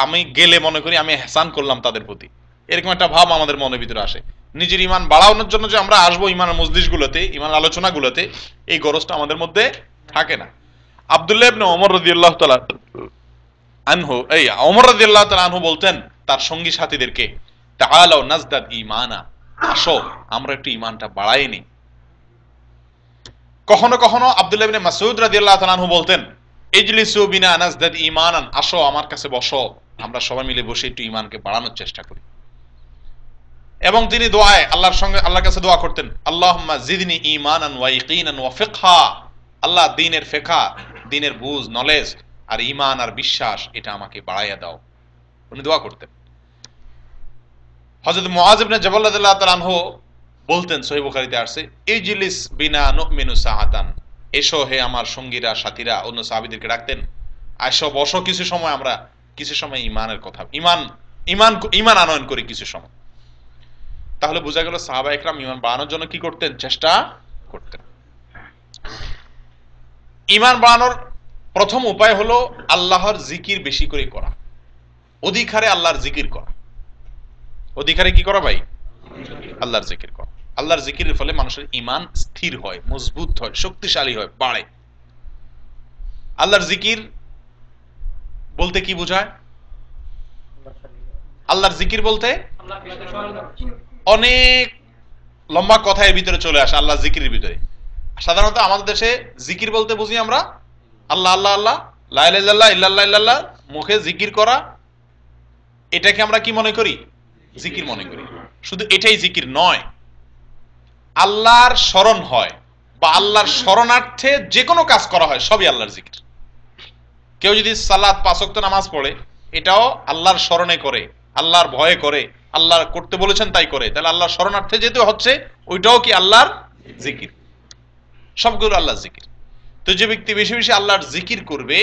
আমি গেলে মনে করি আমি হেসান করলাম তাদের প্রতি, এরকম একটা ভাব আমাদের মনের ভিতরে আসে। নিজের ঈমান বাড়ানোর জন্য যে আমরা আসবো ঈমানের মজলিসগুলোতে, ঈমান আলোচনাগুলোতে, এই গরজটা আমাদের মধ্যে থাকে না। আব্দুল্লাহ ইবনে ওমর রাদিয়াল্লাহু তাআলা আনহু, এই ওমর রাদিয়াল্লাহু তাআলা আনহু বলতেন তার সঙ্গী সাথীদেরকে, তাআলাউ নাজদাদ ঈমানা, আসো আমরা একটু ঈমানটা বাড়াই নি। কখনো কখনো আব্দুল্লাহ ইবনে মাসউদ রাদিয়াল্লাহু তাআলা আনহু বলতেন, ইজলিসু বিনা নাজদাদ ঈমানান, আসো আমার কাছে বসো, আমরা সবাই মিলে বসে একটু ঈমানকে বাড়ানোর চেষ্টা করি। এবং তিনি দোয়ায় আল্লাহর কাছে দোয়া করতেন, আল্লাহুম্মা জিদনি ঈমানান ওয়া ইয়াকিনান ওয়া ফিকহা, আল্লাহ দ্বীনের ফিকহ, দ্বীনের বুঝ, নলেজ আর ঈমান আর বিশ্বাস এটা আমাকে বাড়াইয়া দাও। উনি দোয়া করতেন। হযরত মুআয ইবনে জাবাল রাদিয়াল্লাহু তাআলা আনহু বলতেন, সহিহ বুখারীতে আসছে, ইজলিস বিনা নুমিনু সাআতান, এসো হে আমার সঙ্গীরা সাথীরা, অন্য সাহাবীদেরকে ডাকতেন, আসো বসো কিছু সময়, আমরা কিছু সময় ঈমানের কথা ঈমান আনয়ন করি কিছু সময়। তাহলে বোঝা গেল সাহাবা একরাম ঈমান বাড়ানোর জন্য কি করতেন? চেষ্টা করতেন। ঈমান বাড়ানোর প্রথম উপায় হলো আল্লাহর জিকির বেশি করে করা, অধিকারে আল্লাহর জিকির করা। অধিকারে কি করা ভাই? আল্লাহর জিকির করা। আল্লাহর জিকিরের ফলে মানুষের ঈমান স্থির হয়, মজবুত হয়, শক্তিশালী হয়, বাড়ে। আল্লাহর জিকির বলতে কি বোঝায়? আল্লাহর জিকির বলতে অনেক লম্বা কথা এর ভিতরে চলে আসে আল্লাহর জিকিরের ভিতরে। সাধারণত আমাদের দেশে জিকির বলতে বুঝি আমরা আল্লাহ আল্লাহ আল্লাহ, লা ইলাহা ইল্লাল্লাহ, ইল্লাল্লাহ ইল্লাল্লাহ, মুখে জিকির করা, এটাকে আমরা কি মনে করি? জিকির মনে করি। শুধু এটাই জিকির নয়, আল্লাহর স্মরণ হয় বা আল্লাহর স্মরণার্থে যে কোনো কাজ করা হয় সবই আল্লাহর জিকির। কেউ যদি সালাত ৫ ওয়াক্ত নামাজ পড়ে, এটাও আল্লাহর স্মরণে করে, আল্লাহর ভয়ে করে, আল্লাহ করতে বলেছেন তাই করে, তাহলে আল্লাহর স্মরণার্থে যেহেতু হচ্ছে ওইটাও কি আল্লাহর জিকির। সবগুলো আল্লাহর জিকির। তো যে ব্যক্তি বেশি বেশি আল্লাহর জিকির করবে,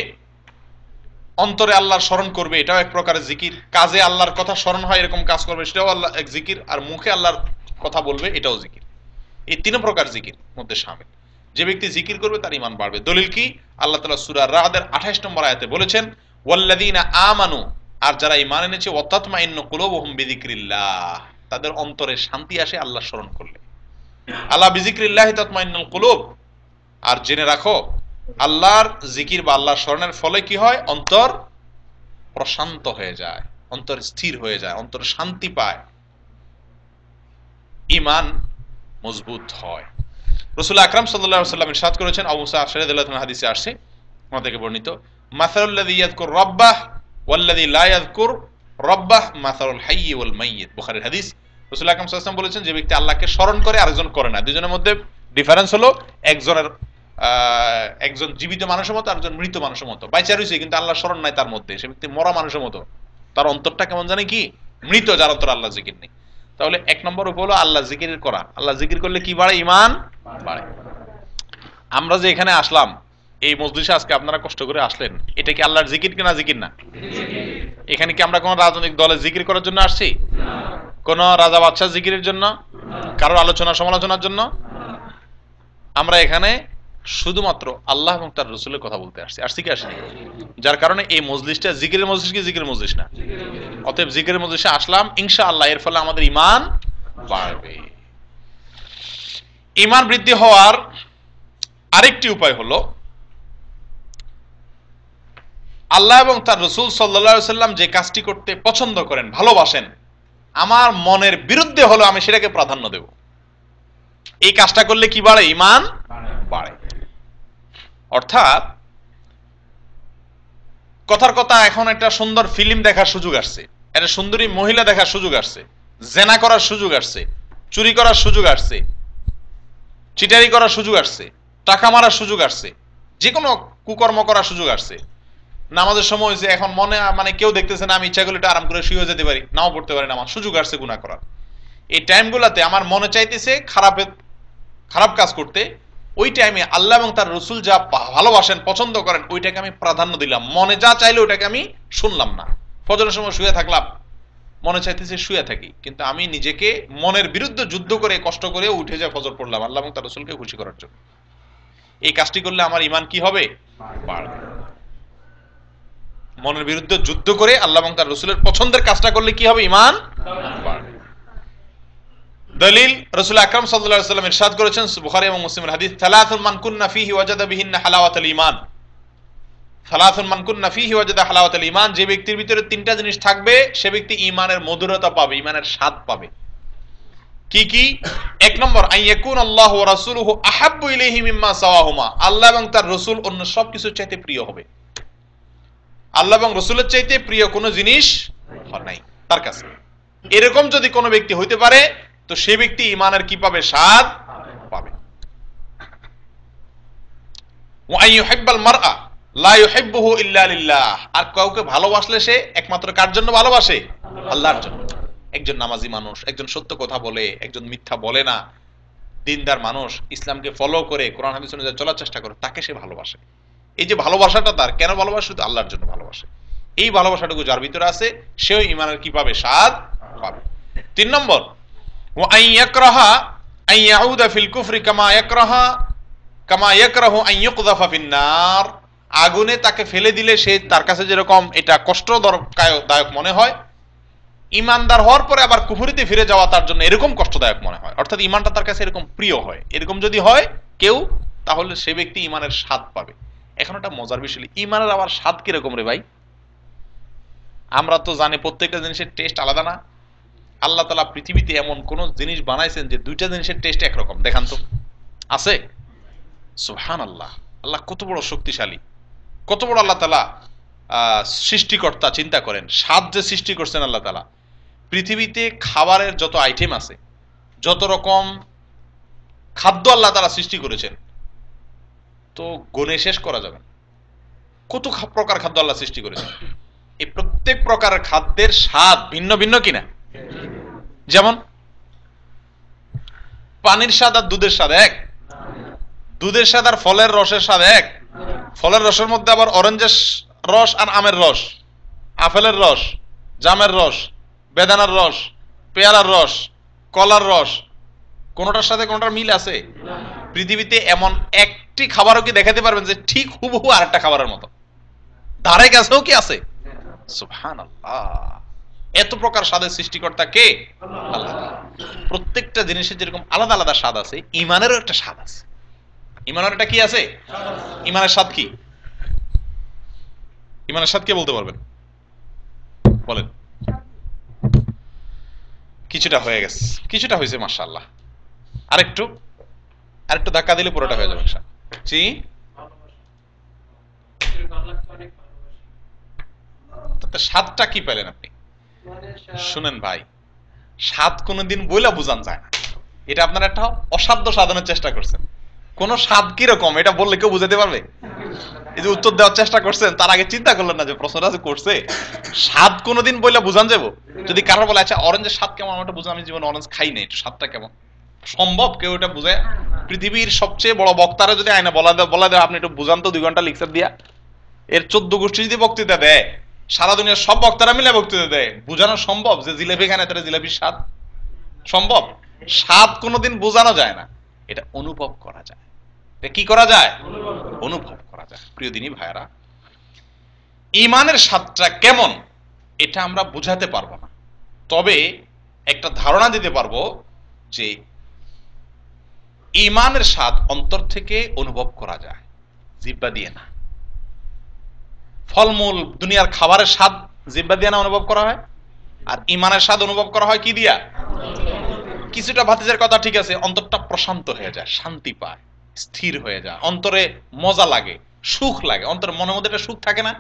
অন্তরে আল্লাহর স্মরণ করবে, এটাও এক প্রকারের জিকির। কাজে আল্লাহর কথা স্মরণ হয় এরকম কাজ করবে, সেটাও আল্লাহ এক জিকির। আর মুখে আল্লাহর কথা বলবে, এটাও জিকির। এই ৩ প্রকার জিকির মধ্যে শামিল। যে ব্যক্তি জিকির করবে তার ঈমান বাড়বে। দলিল কি? আল্লাহ তাআলা সূরা রাদের ২৮ নম্বর আয়াতে বলেছেন, ওয়াল্লাযীনা আমানু, আর যারা ঈমান এনেছে, ওয়াতাতমাইন্নু কুলুবুহুম বিযিকরিল্লাহ, তাদের অন্তরে শান্তি আসে আল্লাহ স্মরণ করলে। আলা বিযিকরিল্লাহি তাতমাইন্নুল কুলুব, আর জেনে রাখো আল্লাহর জিকির বা আল্লাহর স্মরণের ফলে কি হয়? অন্তর প্রশান্ত হয়ে যায়, অন্তর স্থির হয়ে যায়, অন্তর শান্তি পায়, ঈমান মজবুত হয়। রাসূল আকরাম সাল্লাল্লাহু আলাইহি ওয়াসাল্লাম ইরশাদ করেছেন, আবু মুসা আশআরী রাদিয়াল্লাহু আনহু হাদিসে আসছে, আমাদের থেকে বর্ণিত, মাসালুল্লাযী ইয়াযকুর রাব্বাহ ওয়াল্লাযী লা ইয়াযকুর রাব্বাহ মাসালুল হাইয়্যি ওয়াল মাইয়িত। বুখারীর হাদিস। রাসূল আকরাম সাল্লাল্লাহু আলাইহি ওয়াসাল্লাম বলেছেন, যে ব্যক্তি আল্লাহকে স্মরণ করে আরেকজন করে না, দুজনের মধ্যে ডিফারেন্স হলো একজন জীবিত মানুষের মতো, আরেকজন মৃত মানুষের মতো। বাইচা রইছে কিন্তু আল্লাহর স্মরণ নাই তার মধ্যে, সে ব্যক্তি মরা মানুষের মতো, তার অন্তরটা কেমন জানি কি মৃত, যার অন্তর আল্লাহ জিকির নেই। তাহলে ১ নম্বর উপায় হলো আল্লাহ জিকির করা। আল্লাহ জিকির করলে কি বাড়ে? ঈমান বাড়ে। আমরা যে এখানে আসলাম, এই মজলিসে আজকে আপনারা কষ্ট করে আসলেন, এটা কি আল্লাহর জিকির কিনা? জিকির না। এখানে কি আমরা কোন রাজনৈতিক দলের জিকির করার জন্য আসছি? কোন রাজা বাদশাহ জিকিরের জন্য? কারোর আলোচনা সমালোচনার জন্য? আমরা এখানে শুধুমাত্র আল্লাহ এবং তার রাসূলের কথা বলতে আসছি কি আসিনি? যার কারণে এই মজলিসটা জিকিরের মজলিস কি জিকিরের মজলিস না। অতএব জিকিরের মজলিসে আসলাম ইনশাআল্লাহ, এর ফলে আমাদের ঈমান বাড়বে। ঈমান বৃদ্ধি হওয়ার আরেকটি উপায় হলো আল্লাহ এবং তার রাসূল সাল্লাল্লাহু আলাইহি ওয়াসাল্লাম যে কাজটি করতে পছন্দ করেন, ভালোবাসেন, আমার মনের বিরুদ্ধে হলো আমি সেটাকে প্রাধান্য দেব। এই কাজটা করলে কি বাড়ে? ঈমান বাড়ে। অর্থাৎ কথার কথা, এখন একটা সুন্দর ফিল্ম দেখার সুযোগ আসছে, একটা সুন্দরী মহিলা দেখার সুযোগ আসছে, জেনা করার সুযোগ আসছে, চুরি করার সুযোগ আসছে, চিটারি করার সুযোগ আসছে, টাকা মারার সুযোগ আসছে, যে কোনো কুকর্ম করার সুযোগ আসছে। নামাজের সময় হয়েছে, এখন মনে কেউ দেখতেছে না, আমি ইচ্ছা করলে আরাম করে শুয়ে যেতে পারি, নাও পড়তে পারি নামাজ, সুযোগ আসছে গুনাহ করার। এই টাইমগুলোতে আমার মনে চাইতেছে খারাপ কাজ করতে, ওই টাইমে আল্লাহ এবং তার রাসূল যা ভালোবাসেন, পছন্দ করেন, ওইটাকে আমি প্রাধান্য দিলাম। মনে যা চাইলে ওইটাকে আমি শুনলাম না। ফজরের সময় শুয়ে থাকলাম, মনে চাইতেছে শুয়ে থাকি, কিন্তু আমি নিজেকে মনের বিরুদ্ধে যুদ্ধ করে কষ্ট করে উঠে যায় ফজর পড়লাম আল্লাহ এবং তার রাসূলকে খুশি করার জন্য। এই কাজটি করলে আমার ঈমান কি হবে? বাড়বে। মনের বিরুদ্ধে যুদ্ধ করে আল্লাহ এবং তার রাসূলের পছন্দের কাজটা করলে কি হবে? ঈমান বাড়বে। দলিল, রাসূল আকরাম সাল্লাল্লাহু আলাইহি ওয়াসাল্লাম ইরশাদ করেছেন, বুখারী এবং মুসলিমের হাদিস, সালাতুন মান কুন্না ফীহি ওয়াজাদা বিহিন্না হালাওয়াতুল ঈমান। সালাতুন মান কুন্না ফীহি ওয়াজাদা হালাওয়াতুল ঈমান, যে ব্যক্তির ভিতরে ৩টা জিনিস থাকবে, সে ব্যক্তি ঈমানের মধুরতা পাবে, ঈমানের স্বাদ পাবে। কি কি? ১ নম্বর, আইয়াকুন আল্লাহু ওয়া রাসূলুহু আহাব্বু ইলাইহি মিম্মা সাওয়াহুমা, আল্লাহ এবং তার রাসূল অন্য সবকিছুর চাইতে প্রিয় হবে। আল্লাহ এবং রাসূলের চাইতে প্রিয় কোনো জিনিস নাই তার কাছে। এরকম যদি কোনো ব্যক্তি হইতে পারে তো সে ব্যক্তি ইমানের কি পাবে? স্বাদ পাবে। ওয়া ইউহিব্বাল মারআ লা ইউহিব্বুহু ইল্লা লিল্লাহ, আর কাউকে ভালোবাসলে সে একমাত্র কার জন্য ভালোবাসে? আল্লাহর জন্য। একজন নামাজি মানুষ, একজন সত্য কথা বলে, একজন মিথ্যা বলে না, দিনদার মানুষ, ইসলামকে ফলো করে কোরআন হাদিস অনুযায়ী চলার চেষ্টা করে, তাকে সে ভালোবাসে। এই যে ভালোবাসাটা তার কেন ভালোবাসে? শুধু আল্লাহর জন্য ভালোবাসে। এই ভালোবাসাটুকু যার ভিতরে আছে সেও ইমানের কি পাবে? স্বাদ পাবে। 3 নম্বর, ওয়া আন ইয়াকরাহা আন ইয়াউদা ফিল কুফরি কামা ইয়াকরাহু আন ইউকযাফা ফিন নার, আগুনে তাকে ফেলে দিলে সে তার কাছে যেরকম এটা কষ্টদায়ক মনে হয়, ইমানদার হওয়ার পরে আবার কুফরিতে ফিরে যাওয়া তার জন্য এরকম কষ্টদায়ক মনে হয়। অর্থাৎ ইমানটা তার কাছে এরকম প্রিয় হয়। এরকম যদি হয় কেউ, তাহলে সে ব্যক্তি ইমানের স্বাদ পাবে। এখন একটা মজার বিষয়, ইমানের আবার স্বাদ কিরকম রে ভাই? আমরা তো জানি প্রত্যেকটা জিনিসের টেস্ট আলাদা না। আল্লাহ তাআলা পৃথিবীতে এমন কোন জিনিস বানাইছেন যে দুইটা জিনিসের টেস্ট একরকম? দেখান তো, আছে? সুবহানাল্লাহ, আল্লাহ কত বড় শক্তিশালী, কত বড় আল্লাহ তাআলা সৃষ্টিকর্তা। চিন্তা করেন, স্বাদ যে সৃষ্টি করছেন আল্লাহ তাআলা। পৃথিবীতে খাবারের যত আইটেম আছে, যত রকম খাদ্য আল্লাহ তাআলা সৃষ্টি করেছেন, তো গুণে শেষ করা যাবে না। কত প্রকার খাদ্য আল্লাহ সৃষ্টি করেছেন। এই প্রত্যেক প্রকারের খাদ্যের স্বাদ ভিন্ন ভিন্ন কিনা? যেমন পানির স্বাদ আর দুধের স্বাদ এক? দুধের স্বাদ আর ফলের রসের স্বাদ এক? ফলের রসের মধ্যে আবার অরেঞ্জের রস আর আমের রস, আপেলের রস, জামের রস, বেদানার রস, পেয়ারার রস, কলার রস, কোনটার সাথে কোনটার মিল আছে? পৃথিবীতে এমন একটি খাবারও কি দেখাতে পারবেন যে ঠিক হুবহু আরেকটা খাবারের মতো? ধারে কাছেও কি আছে? সুবহানাল্লাহ, এত প্রকার স্বাদের সৃষ্টিকর্তা কে? আল্লাহ। প্রত্যেকটা জিনিসের যেরকম আলাদা আলাদা স্বাদ আছে, ইমানেরও একটা স্বাদ আছে। ইমানের একটা কি আছে? ইমানের স্বাদ কি? ইমানের স্বাদ কে বলতে পারবেন? বলেন। কিছুটা হয়ে গেছে, কিছুটা হয়েছে, মাশাআল্লাহ। আরেকটু ধাক্কা দিলে পুরোটা হয়ে যাবে। জি, তাতে স্বাদটা কি পেলেন আপনি? শুনেন ভাই, স্বাদ কোনোদিন বইলা বুঝান যায় না। এটা আপনারা একটা অসাধ্য সাধনের চেষ্টা করছেন। কোন স্বাদ কিরকম এটা বললে কেউ বুঝাতে পারবে? এই যে উত্তর দেওয়ার চেষ্টা করছেন, তার আগে চিন্তা করলেন না যে প্রশ্নটা যে করছে স্বাদ কোনোদিন বইলা বুঝান যাবো? যদি কারো বলে আচ্ছা অরেঞ্জের স্বাদ কেমন, আমারটা বুঝান, আমি জীবনে অরেঞ্জ খাই নাই, একটু স্বাদটা কেমন? সম্ভব কেউ এটা বুঝে? পৃথিবীর সবচেয়ে বড় বক্তারা যদি আয়না বলা দেয় আপনি একটু বুঝান তো 2 ঘন্টা লেকচার দিয়া, এর 14 গোষ্ঠী যদি বক্তৃতা দেয়, সারা দুনিয়ার সব বক্তারা মিলে বক্তৃতা দেয়, বুঝানো সম্ভব যে জিলাপি খানে তারা জিলাপির স্বাদ? সম্ভব? স্বাদ কোনোদিন বোঝানো যায় না, এটা অনুভব করা যায়। কি করা যায়? অনুভব করা যায়। প্রিয় দিনী ভাইরা, ইমানের স্বাদটা কেমন এটা আমরা বুঝাতে পারবো না, তবে একটা ধারণা দিতে পারবো যে ইমানের স্বাদ অন্তর থেকে অনুভব করা যায়, জিহ্বা দিয়ে না। ফলমূল দুনিয়ার খাবারের স্বাদ জিহ্বা দিয়ে না অনুভব করা হয়, আর ইমানের স্বাদ অনুভব করা হয় কি দিয়া? কিছুটা ভাতিজার কথা ঠিক আছে, অন্তরটা প্রশান্ত হয়ে যায়, শান্তি পায়, স্থির হয়ে যায়, অন্তরে মজা লাগে, সুখ লাগে। অন্তরে মনের মধ্যে একটা সুখ থাকে না?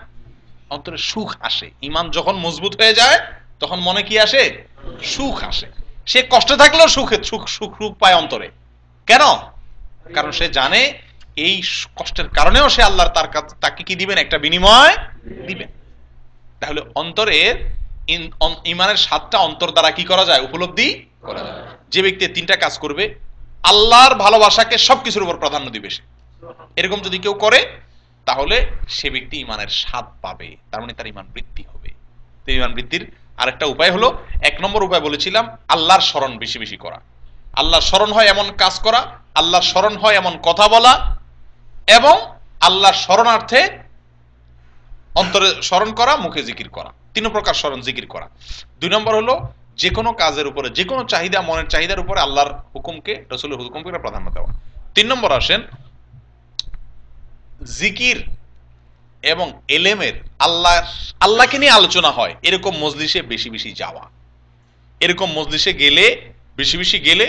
অন্তরে সুখ আসে। ইমান যখন মজবুত হয়ে যায় তখন মনে কি আসে? সুখ আসে। সে কষ্টে থাকলেও সুখ পায় অন্তরে। কেন? কারণ সে জানে এই কষ্টের কারণেও সে আল্লাহর তাকে কি দিবেন? একটা বিনিময় দিবেন। তাহলে অন্তরের ইমানের স্বাদটা অন্তর দ্বারা কি করা যায়? উপলব্ধি করা যায়। যে ব্যক্তি 3টা কাজ করবে, আল্লাহর ভালোবাসাকে সবকিছুর উপর প্রাধান্য দিবে, সে এরকম যদি কেউ করে তাহলে সে ব্যক্তি ইমানের স্বাদ পাবে, তার মানে তার ইমান বৃদ্ধি হবে। তো ইমান বৃদ্ধির আরেকটা উপায় হলো, 1 নম্বর উপায় বলেছিলাম, আল্লাহর স্মরণ বেশি বেশি করা। আল্লাহর স্মরণ হয় এমন কাজ করা, আল্লাহর স্মরণ হয় এমন কথা বলা, এবং আল্লাহর স্মরণার্থে অন্তরে স্মরণ করা, মুখে জিকির করা। 3 প্রকার স্মরণ জিকির করা। 2 নম্বর হলো যে কোনো কাজের উপরে, যে কোনো চাহিদা, মনের চাহিদার উপরে আল্লাহর হুকুমকে, রাসূলের হুকুমকে প্রাধান্য দেওয়া। 3 নম্বর আসেন জিকির এবং এলেমের, আল্লাহকে নিয়ে আলোচনা হয় এরকম মজলিসে বেশি বেশি যাওয়া। এরকম মজলিসে গেলে, বেশি বেশি গেলে,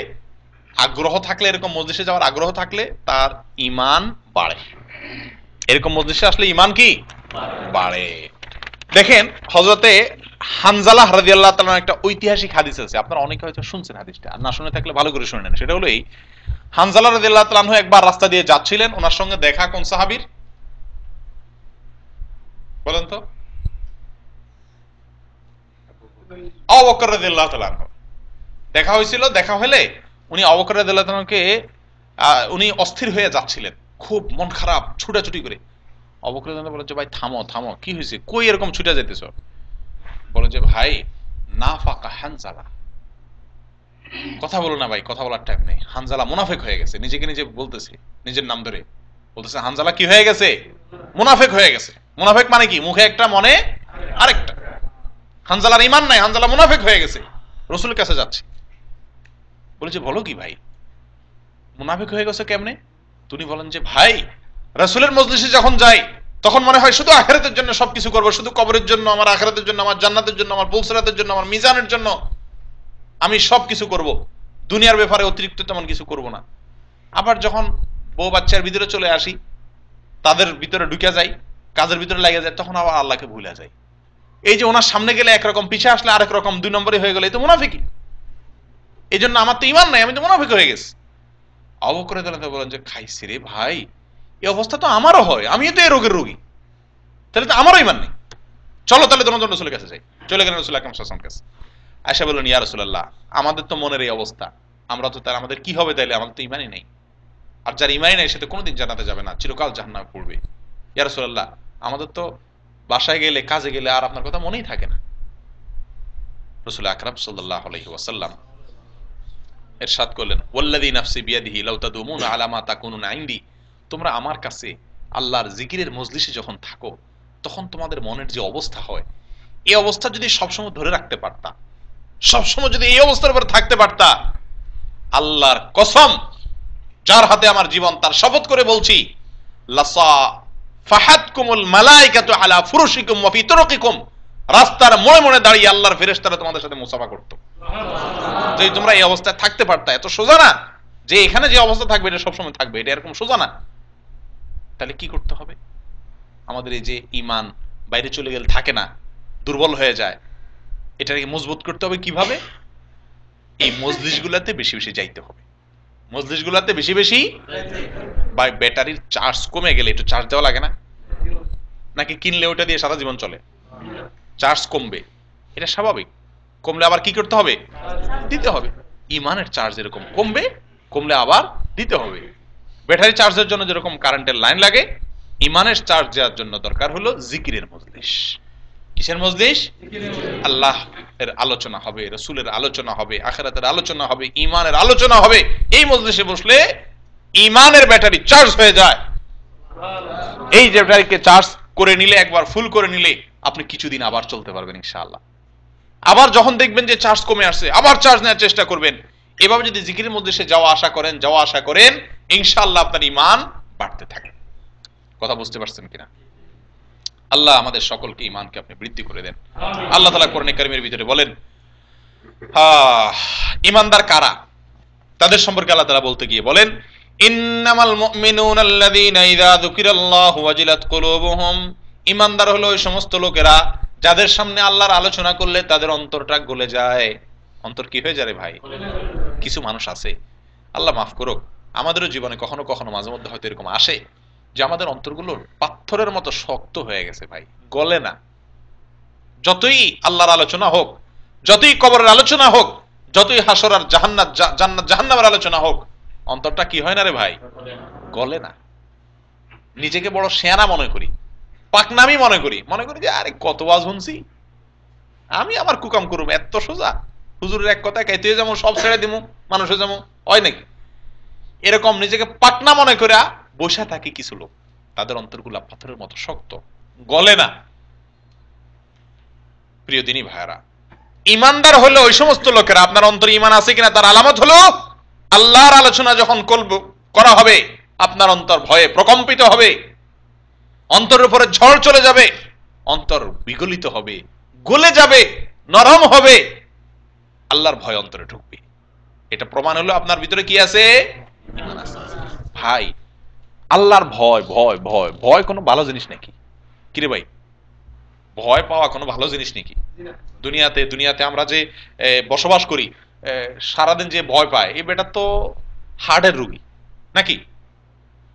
আগ্রহ থাকলে, এরকম মজলিসে যাওয়ার আগ্রহ থাকলে তার ঈমান বাড়ে। এরকম মজলিসে আসলে ঈমান কি বাড়ে। দেখেন হযরতে হানজালাহ রাদিয়াল্লাহু তাআলার একটা ঐতিহাসিক হাদিস আছে, আপনারা অনেকে হয়তো শুনছেন হাদিসটা, আর না শুনে থাকলে ভালো করে শুনে নেন। সেটা হলো এই, হানজালাহ রাদিয়াল্লাহু তাআলা আনহু একবার রাস্তা দিয়ে যাচ্ছিলেন, ওনার সঙ্গে দেখা কোন সাহাবীর বলেন তো? আবু বকর রাদিয়াল্লাহু তাআলা আনহু দেখা হয়েছিল। দেখা হলে উনি আবু বকর রাদিয়াল্লাহু তাআলাকে উনি অস্থির হয়ে যাচ্ছিলেন, খুব মন খারাপ, ছুটাছুটি করে। আবু বকর রাদিয়াল্লাহু বলেন যে ভাই থামো থামো, কি হয়েছে, কই এরকম ছুটে যাইতেছো? বলে যে ভাই নাফাকা হানজালা, কথা বলো না ভাই, কথা বলার টাইম নেই। হানজালা মুনাফিক হয়ে গেছে, নিজেকে নিজে বলতেছে, নিজের নাম ধরে বলতেছে হানজালা কি হয়ে গেছে? মুনাফিক হয়ে গেছে। মুনাফিক মানে কি? মুখে একটা মনে আরেকটা। হানজালার ঈমান নাই, হানজালা মুনাফিক হয়ে গেছে। রাসূলের কাছে যাচ্ছে, বলেছে বলো কি ভাই, মুনাফিক হয়ে গেছে কেমনে? তুমি বলেন যে ভাই রাসূলের মজলিসে যখন যাই তখন মনে হয় শুধু আখিরাতের জন্য সবকিছু করব, শুধু কবরের জন্য, আমার আখিরাতের জন্য, আমার জান্নাতের জন্য, আমার পুলসিরাতের জন্য, আমার মিজানের জন্য আমি সবকিছু করব, দুনিয়ার ব্যাপারে অতিরিক্ত তেমন কিছু করব না। আবার যখন বউ বাচ্চার ভিতরে চলে আসি, তাদের ভিতরে ঢুকে যাই, কাজের ভিতরে লেগে যায়, তখন আবার আল্লাহকে ভুলে যাই। এই যে ওনার সামনে গেলে একরকম, পিছে আসলে আরেক রকম, 2 নম্বরই হয়ে গেলে এই তো মুনাফিকি। এই জন্য আমার তো ঈমান নাই, আমি তো মুনাফিক হয়ে গেছি। আবু বকর রাদিয়াল্লাহু বলেন যে খাইছি রে ভাই, এই অবস্থা তো আমারও হয়, আমিও তো এই রোগের রোগী, তাহলে তো আমারও ঈমান নেই। চলো তাহলে দোনো রাসূলের কাছে যাই। চলে গেলেন রাসূল আকরাম সাল্লাল্লাহু আলাইহি ওয়াসাল্লামের কাছে। আয়েশা বললেন ইয়া রাসূলুল্লাহ, আমাদের তো মনের এই অবস্থা, আমরা তো তার আমাদের কি হবে তাইলে? আমাদের তো ঈমানই নেই, আর যার ঈমানই নেই সে তো কোনোদিন জান্নাতে যাবে না, চিরকাল জাহান্নামে পড়বে। ইয়া রাসূলুল্লাহ, আমাদের তো বাসায় গেলে, কাজে গেলে আর আপনার কথা মনেই থাকে না। রাসূল আকরাম সাল্লাল্লাহু আলাইহি ওয়াসাল্লাম ইরশাদ করলেন ওয়াল্লাযী নাফসি বিয়াদিহি লাউ তাদুমুনা আলা মা তাকুনুনা ইনদি, তোমরা আমার কাছে আল্লাহর জিকিরের মজলিসে যখন থাকো তখন তোমাদের মনের যে অবস্থা হয়, এই অবস্থা যদি সবসময় ধরে রাখতে পারতা, সবসময় যদি এই অবস্থার উপর থাকতে পারতা, আল্লাহর কসম, যার হাতে আমার জীবন, তার শপথ করে বলছি, লাসা ফাহাতকুমুল মালাইকাতু আলা ফুরুশিকুম ওয়া ফি তুরুকিকুম, রাস্তার মোড়ে মোড়ে দাঁড়িয়ে আল্লাহর ফেরেশতারা তোমাদের সাথে মুসাফা করত। যদি তোমরা এই অবস্থায় থাকতে পারতা, এত সোজা না যে এখানে যে অবস্থা থাকবে এটা সবসময় থাকবে, এটা এরকম সোজা না। তাহলে কি করতে হবে? আমাদের এই যে ঈমান বাইরে চলে গেলে থাকে না, দুর্বল হয়ে যায়, এটাকে মজবুত করতে হবে কিভাবে? এই মজলিসগুলোতে বেশি বেশি যাইতে হবে। মজলিসগুলোতে বেশি বেশি, বা ব্যাটারির চার্জ কমে গেলে একটু চার্জ দেওয়া লাগে না? নাকি কিনলে ওটা দিয়ে সারা জীবন চলে? চার্জ কমবে, এটা স্বাভাবিক। কমলে আবার কি করতে হবে? দিতে হবে। ঈমানের চার্জ এরকম কমবে, কমলে আবার দিতে হবে। ব্যাটারি চার্জের জন্য যেরকম কারেন্টের লাইন লাগে, ঈমানের চার্জ দেওয়ার জন্য দরকার হলো জিকিরের মজলিস। কিসের মজলিস? আল্লাহ এর আলোচনা হবে, রাসূলের আলোচনা হবে, আখিরাতের আলোচনা হবে, ঈমানের আলোচনা হবে। এই মজলিসে বসলে ঈমানের ব্যাটারি চার্জ হয়ে যায়। এই যে ব্যাটারিকে চার্জ করে নিলে, একবার ফুল করে নিলে আপনি কিছুদিন আবার চলতে পারবেন ইনশাআল্লাহ। আবার যখন দেখবেন যে চার্জ কমে আসছে, আবার চার্জ নেওয়ার চেষ্টা করবেন। এভাবে যদি জিকিরের মজলিসে যাওয়া আসা করেন, ইনশাআল্লাহ আপনার ঈমান বাড়তে থাকে। কথা বুঝতে পারছেন কিনা? আল্লাহ আমাদের সকলকে ঈমানকে আপনি বৃদ্ধি করে দেন। আল্লাহ তাআলা কোরআনে কারীমের ভিতরে বলেন, ঈমানদার কারা, তাদের সম্পর্কে আল্লাহ তাআলা বলতে গিয়ে বলেন, ইন্নামাল মুমিনুনা আল্লাযীনা ইযা যুকিরাল্লাহু ওয়াজিলাত কুলুবুহুম, ঈমানদার হলো ওই সমস্ত লোকেরা যাদের সামনে আল্লাহর আলোচনা করলে তাদের অন্তরটা গলে যায়। অন্তর কি হয়ে যায় রে ভাই? কিছু মানুষ আছে, আল্লাহ মাফ করুক, আমাদেরও জীবনে কখনো কখনো মাঝে মধ্যে হয়তো এরকম আসে যে আমাদের অন্তরগুলো পাথরের মতো শক্ত হয়ে গেছে ভাই, গলে না। যতই আল্লাহর আলোচনা হোক, যতই কবরের আলোচনা হোক, যতই হাসর আর জান্নাত জাহান্নামের আলোচনা হোক, অন্তরটা কি হয় না রে ভাই? গলে না। নিজেকে বড় শেয়ানা মনে করি, পাকনামি মনে করি যে আরে কত ওয়াজ শুনছি, আমি আমার কুকাম করুম, এত সোজা, হুজুরের এক কথায় খাইতে যেমন সব ছেড়ে দিমু, মানুষে যেমন হয় নাকি? এরকম নিজেকে পাকনা মনে করে বসে থাকে কিছু লোক, তাদের অন্তরগুলা পাথরের মতো শক্ত, গলে না। প্রিয় দিনী ভাইরা, ঈমানদার হলো ওই সমস্ত লোকেরা, আপনার অন্তরে ঈমান আছে কিনা তার আলামত হলো আল্লাহর আলোচনা যখন করা হবে, আপনার অন্তর ভয়ে প্রকম্পিত হবে, অন্তরের উপরে ঝড় চলে যাবে, অন্তর বিগলিত হবে, গলে যাবে, নরম হবে, আল্লাহর ভয় অন্তরে ঢুকবে। এটা প্রমাণ হলো আপনার ভিতরে কি আছে? ঈমান আছে। ভাই আল্লাহর ভয়, ভয় ভয় ভয় কোনো ভালো জিনিস নাকি? কিরে ভাই, ভয় পাওয়া কোনো ভালো জিনিস নাকি? দুনিয়াতে আমরা যে বসবাস করি, সারাদিন যে ভয় পায়, এই বেটা তো হার্টের রোগী নাকি?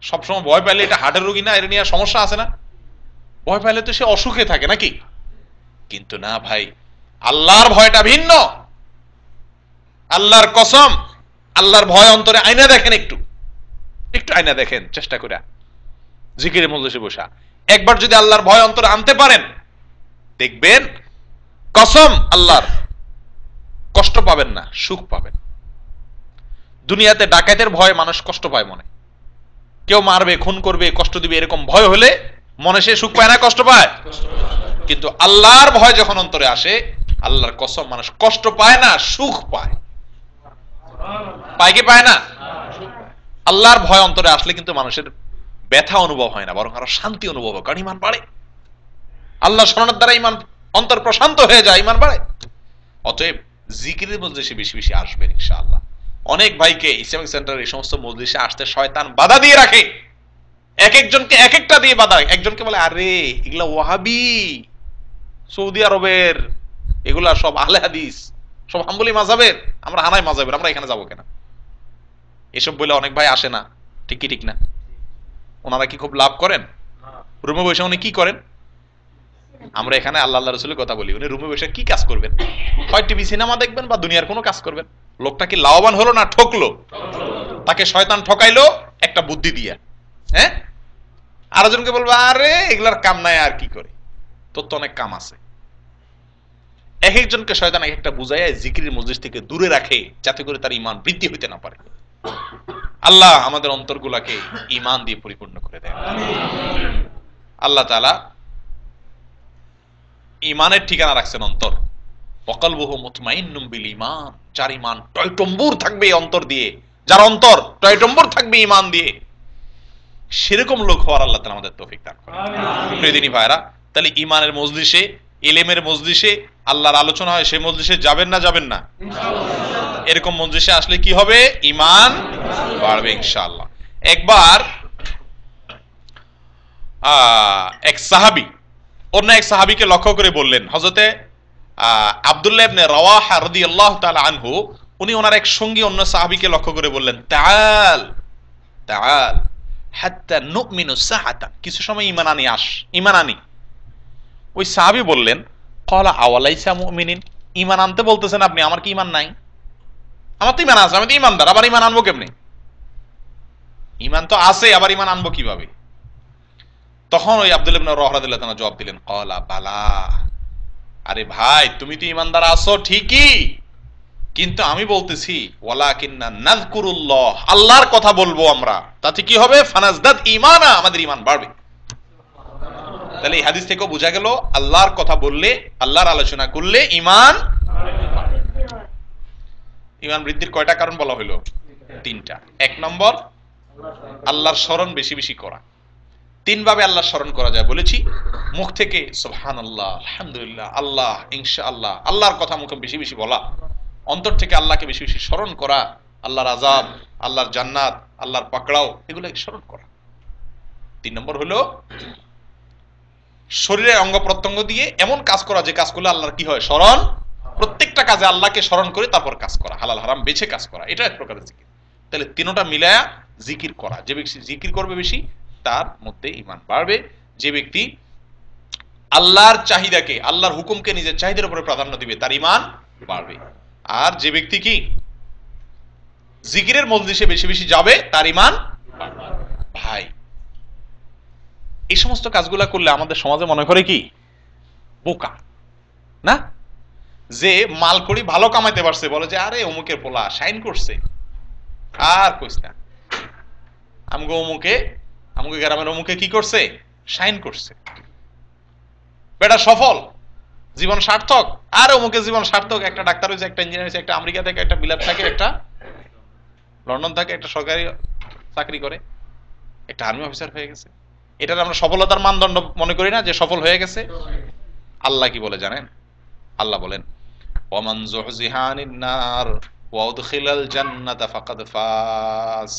সবসময় ভয় পাইলে এটা হার্টের রোগী না? এর নিয়ে সমস্যা আছে না? ভয় পাইলে তো সে অসুখে থাকে নাকি? কিন্তু না ভাই, আল্লাহর ভয়টা ভিন্ন। আল্লাহর কসম, আল্লাহর ভয় অন্তরে আয়না দেখেন, একটু আয়না দেখেন চেষ্টা করে, জিকিরের মজলিসে বসা একবার যদি আল্লাহর ভয় অন্তরে আনতে পারেন, দেখবেন কসম আল্লাহর, কষ্ট পাবেন না, সুখ পাবেন। দুনিয়াতে ডাকাতের ভয় মানুষ কষ্ট পায় মনে, কেউ মারবে, খুন করবে, কষ্ট দিবে, এরকম ভয় হলে মনে সে সুখ পায় না কষ্ট পায়? কিন্তু আল্লাহর ভয় যখন অন্তরে আসে, আল্লাহর কসম মানুষ কষ্ট পায় না, সুখ পায়। পায় কি পায় না? আল্লাহর ভয় অন্তরে আসলে কিন্তু মানুষের ব্যথা অনুভব হয় না, বরং আরো শান্তি অনুভব হয়, কারণ ইমান বাড়ে। আল্লাহ স্মরণের দ্বারা ইমান অন্তর প্রশান্ত হয়ে যায়, ইমান বাড়ে। অতএব জিকিরের মজলিসে বেশি বেশি আসবেন ইনশাআল্লাহ। অনেক ভাইকে ইসলামিক সেন্টারের এই সমস্ত মজলিসে আসতে শয়তান বাধা দিয়ে রাখে, এক একজনকে এক একটা দিয়ে বাধা। একজনকে বলে, আরে এগুলা ওয়াহাবি, সৌদি আরবের, এগুলা সব আহলে হাদিস, সব হাম্বলি মাযহাবের, আমরা হানাই মাযহাবের, আমরা এখানে যাবো কেন? এসব বলে অনেক ভাই আসে না, ঠিক কি ঠিক না? ওনারা কি খুব লাভ করেন? রুমে বসে উনি কি করেন? আমরা এখানে আল্লাহ রাসূলের কথা বলি, উনি রুমে বসে কি কাজ করবেন? হয় টিভি সিনেমা দেখবেন বা দুনিয়ার কোনো কাজ করবেন। লোকটা কি লাভবান হলো না ঠকলো? তাকে শয়তান ঠকাইলো একটা বুদ্ধি দিয়া, হ্যাঁ? আরেকজনকে বলবো, আরে এগুলার কাম নাই, আর কি করে, তোর তো অনেক কাম আছে। এক একজনকে শয়তান এক একটা বুঝাইয়া জিকিরের মজলিস থেকে দূরে রাখে, যাতে করে তার ঈমান বৃদ্ধি হইতে না পারে। আল্লাহ আমাদের অন্তরগুলাকে ঈমান দিয়ে পরিপূর্ণ করে দেয়। আল্লাহ তাআলা ঈমানের ঠিকানা রাখছেন অন্তর। ওয়াকালবুহু মুতমাইন্নুম বিল ঈমান, যার ঈমান টয়টম্বুর থাকবে অন্তর দিয়ে, যার অন্তর টয়টম্বুর থাকবে ঈমান দিয়ে, সেরকম লোক হওয়ার আল্লাহ তাআলা আমাদের তৌফিক দান করেন। প্রিয় দিনী ভাইরা, তাহলে ঈমানের মজলিসে, ইলমের মজলিসে আল্লাহর আলোচনা হয়, সেই মজলিসে যাবেন না যাবেন না? ইনশাআল্লাহ। এরকম মজলিসে আসলে কি হবে? ঈমান বাড়বে ইনশাআল্লাহ। একবার এক সাহাবী অন্য এক সাহাবীকে লক্ষ্য করে বললেন, হযরতে আব্দুল্লাহ ইবনে রাওয়াহা রাদিয়াল্লাহু তাআলা আনহু, উনি ওনার এক সঙ্গী অন্য সাহাবীকে লক্ষ্য করে বললেন, তাআল তাআল হাত্তা নুমিনু সাআতা, কিছু সময় ঈমান আনি। ওই সাহাবী বললেন, ক্বালা আওয়ালাইসা মুমিনিন, ঈমান আনতে বলতেছেন আপনি, আমার কি ঈমান নাই? আমার তো ঈমান আছে, আমি তো ঈমানদার, আবার ঈমান আনবো কেমনে? ঈমান তো আছে, আবার ঈমান আনবো কিভাবে? তখন ওই আব্দুল্লাহ ইবনে রাওয়াহা রাদিয়াল্লাহু তাআলা জবাব দিলেন, ক্বালা বালা, আরে ভাই তুমি তো ঈমানদার আছো ঠিকই, কিন্তু আমি বলতেছি ওয়ালাকিন্না নাযকুরুল্লাহ, আল্লাহর কথা বলবো আমরা, তাতে কি হবে? ফানাজদাদ ঈমানা, আমাদের ঈমান বাড়বে। তাহলে এই হাদিস থেকেও বোঝা গেল, আল্লাহর কথা বললে, আল্লাহর আলোচনা করলে ঈমান বৃদ্ধির কয়টা কারণ বলা হলো? তিনটা। এক নম্বর, আল্লাহর স্মরণ বেশি বেশি করা। তিন ভাবে আল্লাহর স্মরণ করা যায় বলেছি, মুখ থেকে সুবহানাল্লাহ, আলহামদুলিল্লাহ, আল্লাহ, ইনশাআল্লাহ, আল্লাহর কথা মুখে বেশি বেশি বলা, অন্তর থেকে আল্লাহকে বেশি বেশি স্মরণ করা, আল্লাহর আযাব, আল্লাহর জান্নাত, আল্লাহর পাকড়াও, এগুলোকে স্মরণ করা। তিন নম্বর হলো শরীরের অঙ্গ প্রত্যঙ্গ দিয়ে এমন কাজ করা যে কাজ করলে আল্লাহর কি হয়? স্মরণ। প্রত্যেকটা কাজে আল্লাহকে স্মরণ করে তারপর কাজ করা, হালাল হারাম বেছে কাজ করা, এটা এক প্রকারের জিকির। তাহলে তিনটা মিলায়া জিকির করা, যে ব্যক্তি জিকির করবে বেশি তার মধ্যে ঈমান বাড়বে। যে ব্যক্তি আল্লাহর চাহিদাকে, আল্লাহর হুকুমকে নিজের চাহিদার উপরে প্রাধান্য দিবে, তার ঈমান বাড়বে। আর যে ব্যক্তি কি জিকিরের মজলিসে বেশি বেশি যাবে, তার ঈমান বাড়বে। ভাই, এই সমস্ত কাজগুলা করলে আমাদের সমাজে মনে করে কি বোকা না? যে মাল করি ভালো কামাইতে পারছে, বলে যে আরে অমুকের পোলা শাইন করছে, আর কইস না, আমগো গ্রামের অমুকে কি করছে? শাইন করছে, বেটা সফল, জীবন সার্থক। আর অমুকে জীবন সার্থক, একটা ডাক্তার হয়েছে, একটা ইঞ্জিনিয়ার হয়েছে, একটা আমেরিকা থেকে, একটা বিলাত থাকে, একটা লন্ডন থাকে, একটা সরকারি চাকরি করে, একটা আর্মি অফিসার হয়ে গেছে। এটার আমরা সফলতার মানদণ্ড মনে করি না যে সফল হয়ে গেছে? আল্লাহ কি বলে জানেন? আল্লাহ বলেন, ওয়ামান যুহজিহা আনিন নার ওয়া উদখিলাল জান্নাতা ফাকাদ ফাজ।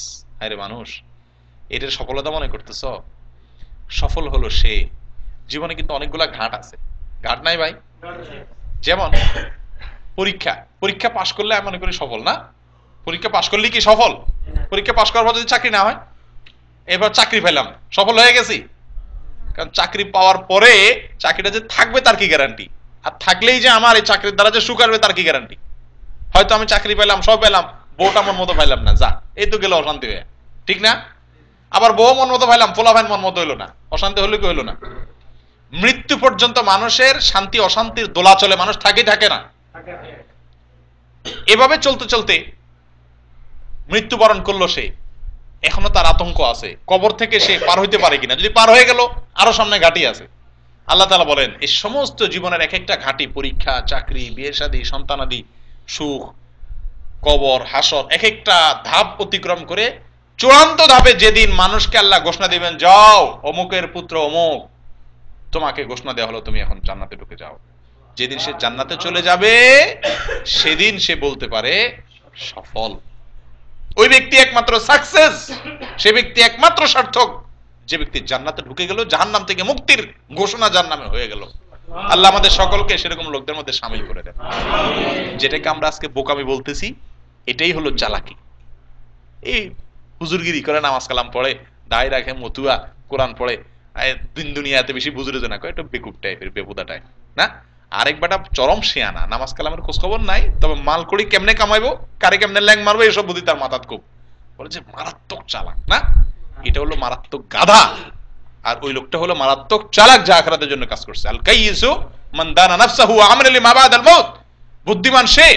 আরে মানুষ, এটার সফলতা মনে করতেছ? সফল হলো সে, জীবনে কিন্তু অনেকগুলা ঘাট আছে, ঘাট নাই ভাই। যেমন পরীক্ষা, পরীক্ষা পাশ করলে আমি মনে করি সফল না? পরীক্ষা পাশ করলে কি সফল? পরীক্ষা পাশ করার পর যদি চাকরি না হয়, এবার চাকরি পেলাম, সফল হয়ে গেছি? কারণ চাকরি পাওয়ার পরে চাকরিটা যে থাকবে তার কি গ্যারান্টি? আর থাকলেই যে আমার এই চাকরির দ্বারা যে সুখ আসবে তার কি গ্যারান্টি? হয়তো আমি চাকরি পেলাম, সব পেলাম, বউটা মন মতো পাইলাম না, যা এই তো গেল অশান্তি হয়ে, ঠিক না? আবার বউ মন মতো পাইলাম, পোলা ভাই মন মতো হইলো না, অশান্তি হইলো কি হইলো না? মৃত্যু পর্যন্ত মানুষের শান্তি অশান্তির দোলা চলে, মানুষ থাকে থাকে না। এভাবে চলতে চলতে মৃত্যুবরণ করলো সে, এখনো তার আতঙ্ক আছে কবর থেকে সে পার হইতে পারে কিনা। যদি পার হয়ে গেল, আরো সামনে ঘাটি আছে। আল্লাহ তাআলা বলেন এই সমস্ত জীবনের এক একটা ঘাটি, পরীক্ষা, চাকরি, বিয়ে শাদী, সন্তানাদি, সুখ, কবর, হাসর, এক একটা ধাপ অতিক্রম করে চূড়ান্ত ধাপে যেদিন মানুষকে আল্লাহ ঘোষণা দিবেন, যাও অমুকের পুত্র অমুক, তোমাকে ঘোষণা দেওয়া হলো তুমি এখন জান্নাতে ঢুকে যাও। যেদিন সে জান্নাতে চলে যাবে সেদিন সে বলতে পারে সফল। ওই ব্যক্তি একমাত্র সাকসেস, সে ব্যক্তি একমাত্র সার্থক যে ব্যক্তি জান্নাতে ঢুকে গেল, জাহান্নাম থেকে মুক্তির ঘোষণা যার নামে হয়ে গেল। আল্লাহ আমাদের সকলকে সেরকম লোকদের মধ্যে শামিল করে দেন। যেটাকে আমরা আজকে বোকামি বলতেছি, এটাই হলো চালাকি। এই হুজুরগিরি করে, নামাজ কালাম পড়ে, দায় রাখে, মতুয়া, কোরআন পড়ে, দিন দুনিয়াতে বেশি বুজুরে না কয়, এটা বেকুব টাইপের, বেপুদা টাইপ না। আরেক বেটা চরম শিয়ানা, নামাজ কালামের খোঁজ খবর নাই, তবে মাল করি কেমনে কামাইবো, কারে কেমনে ল্যাং মারবো, এসব বুদ্ধি তার মাথাত খুব। বলে যে মারাত্মক চালাক না, এটা হলো মারাত্মক গাধা। আর ওই লোকটা হলো মারাত্মক চালাক, যা আখিরাতের জন্য কাজ করছে। আল কাইয়িসু মান দানা নাফসাহু ওয়া আমালা লিমা বাদাল মউত। বুদ্ধিমান সে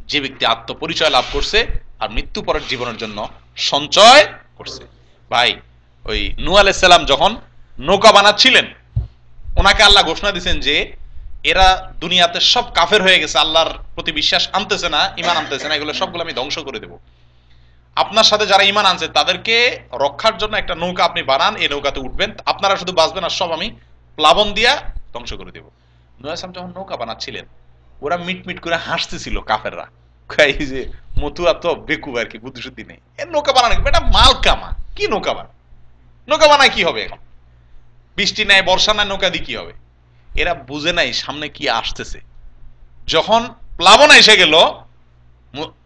যে ব্যক্তি আত্মপরিচয় লাভ করছে আর মৃত্যু পরের জীবনের জন্য সঞ্চয় করছে। ভাই, ওই নূহ আলাইহিস সালাম যখন নৌকা বানাচ্ছিলেন, ওনাকে আল্লাহ ঘোষণা দিয়েছেন যে এরা দুনিয়াতে সব কাফের হয়ে গেছে, আল্লাহর প্রতি বিশ্বাস আনতেছে না, ঈমান আনতেছে না, এগুলো সবগুলো আমি ধ্বংস করে দেব। আপনার সাথে যারা ঈমান আনছে তাদেরকে রক্ষার জন্য একটা নৌকা আপনি বানান, এই নৌকাতে উঠবেন, আপনারা শুধু বাঁচবেন, আর সব আমি প্লাবন দিয়া ধ্বংস করে দেব। নূহ আলাইহিস সালাম যখন নৌকা বানাচ্ছিলেন, ওরা মিটমিট করে হাসতেছিল কাফেররা, এই যে মতুয়া তো বেকুব আর কি, বুদ্ধিশুদ্ধি নেই, এর নৌকা বানানো এটা মাল কামা, কি নৌকা বানা, নৌকা বানায় কি হবে, এখন বৃষ্টি নাই, বর্ষা নাই, নৌকা দিয়ে কি হবে? এরা বুঝে নাই সামনে কি আসতেছে। যখন প্লাবন এসে গেল,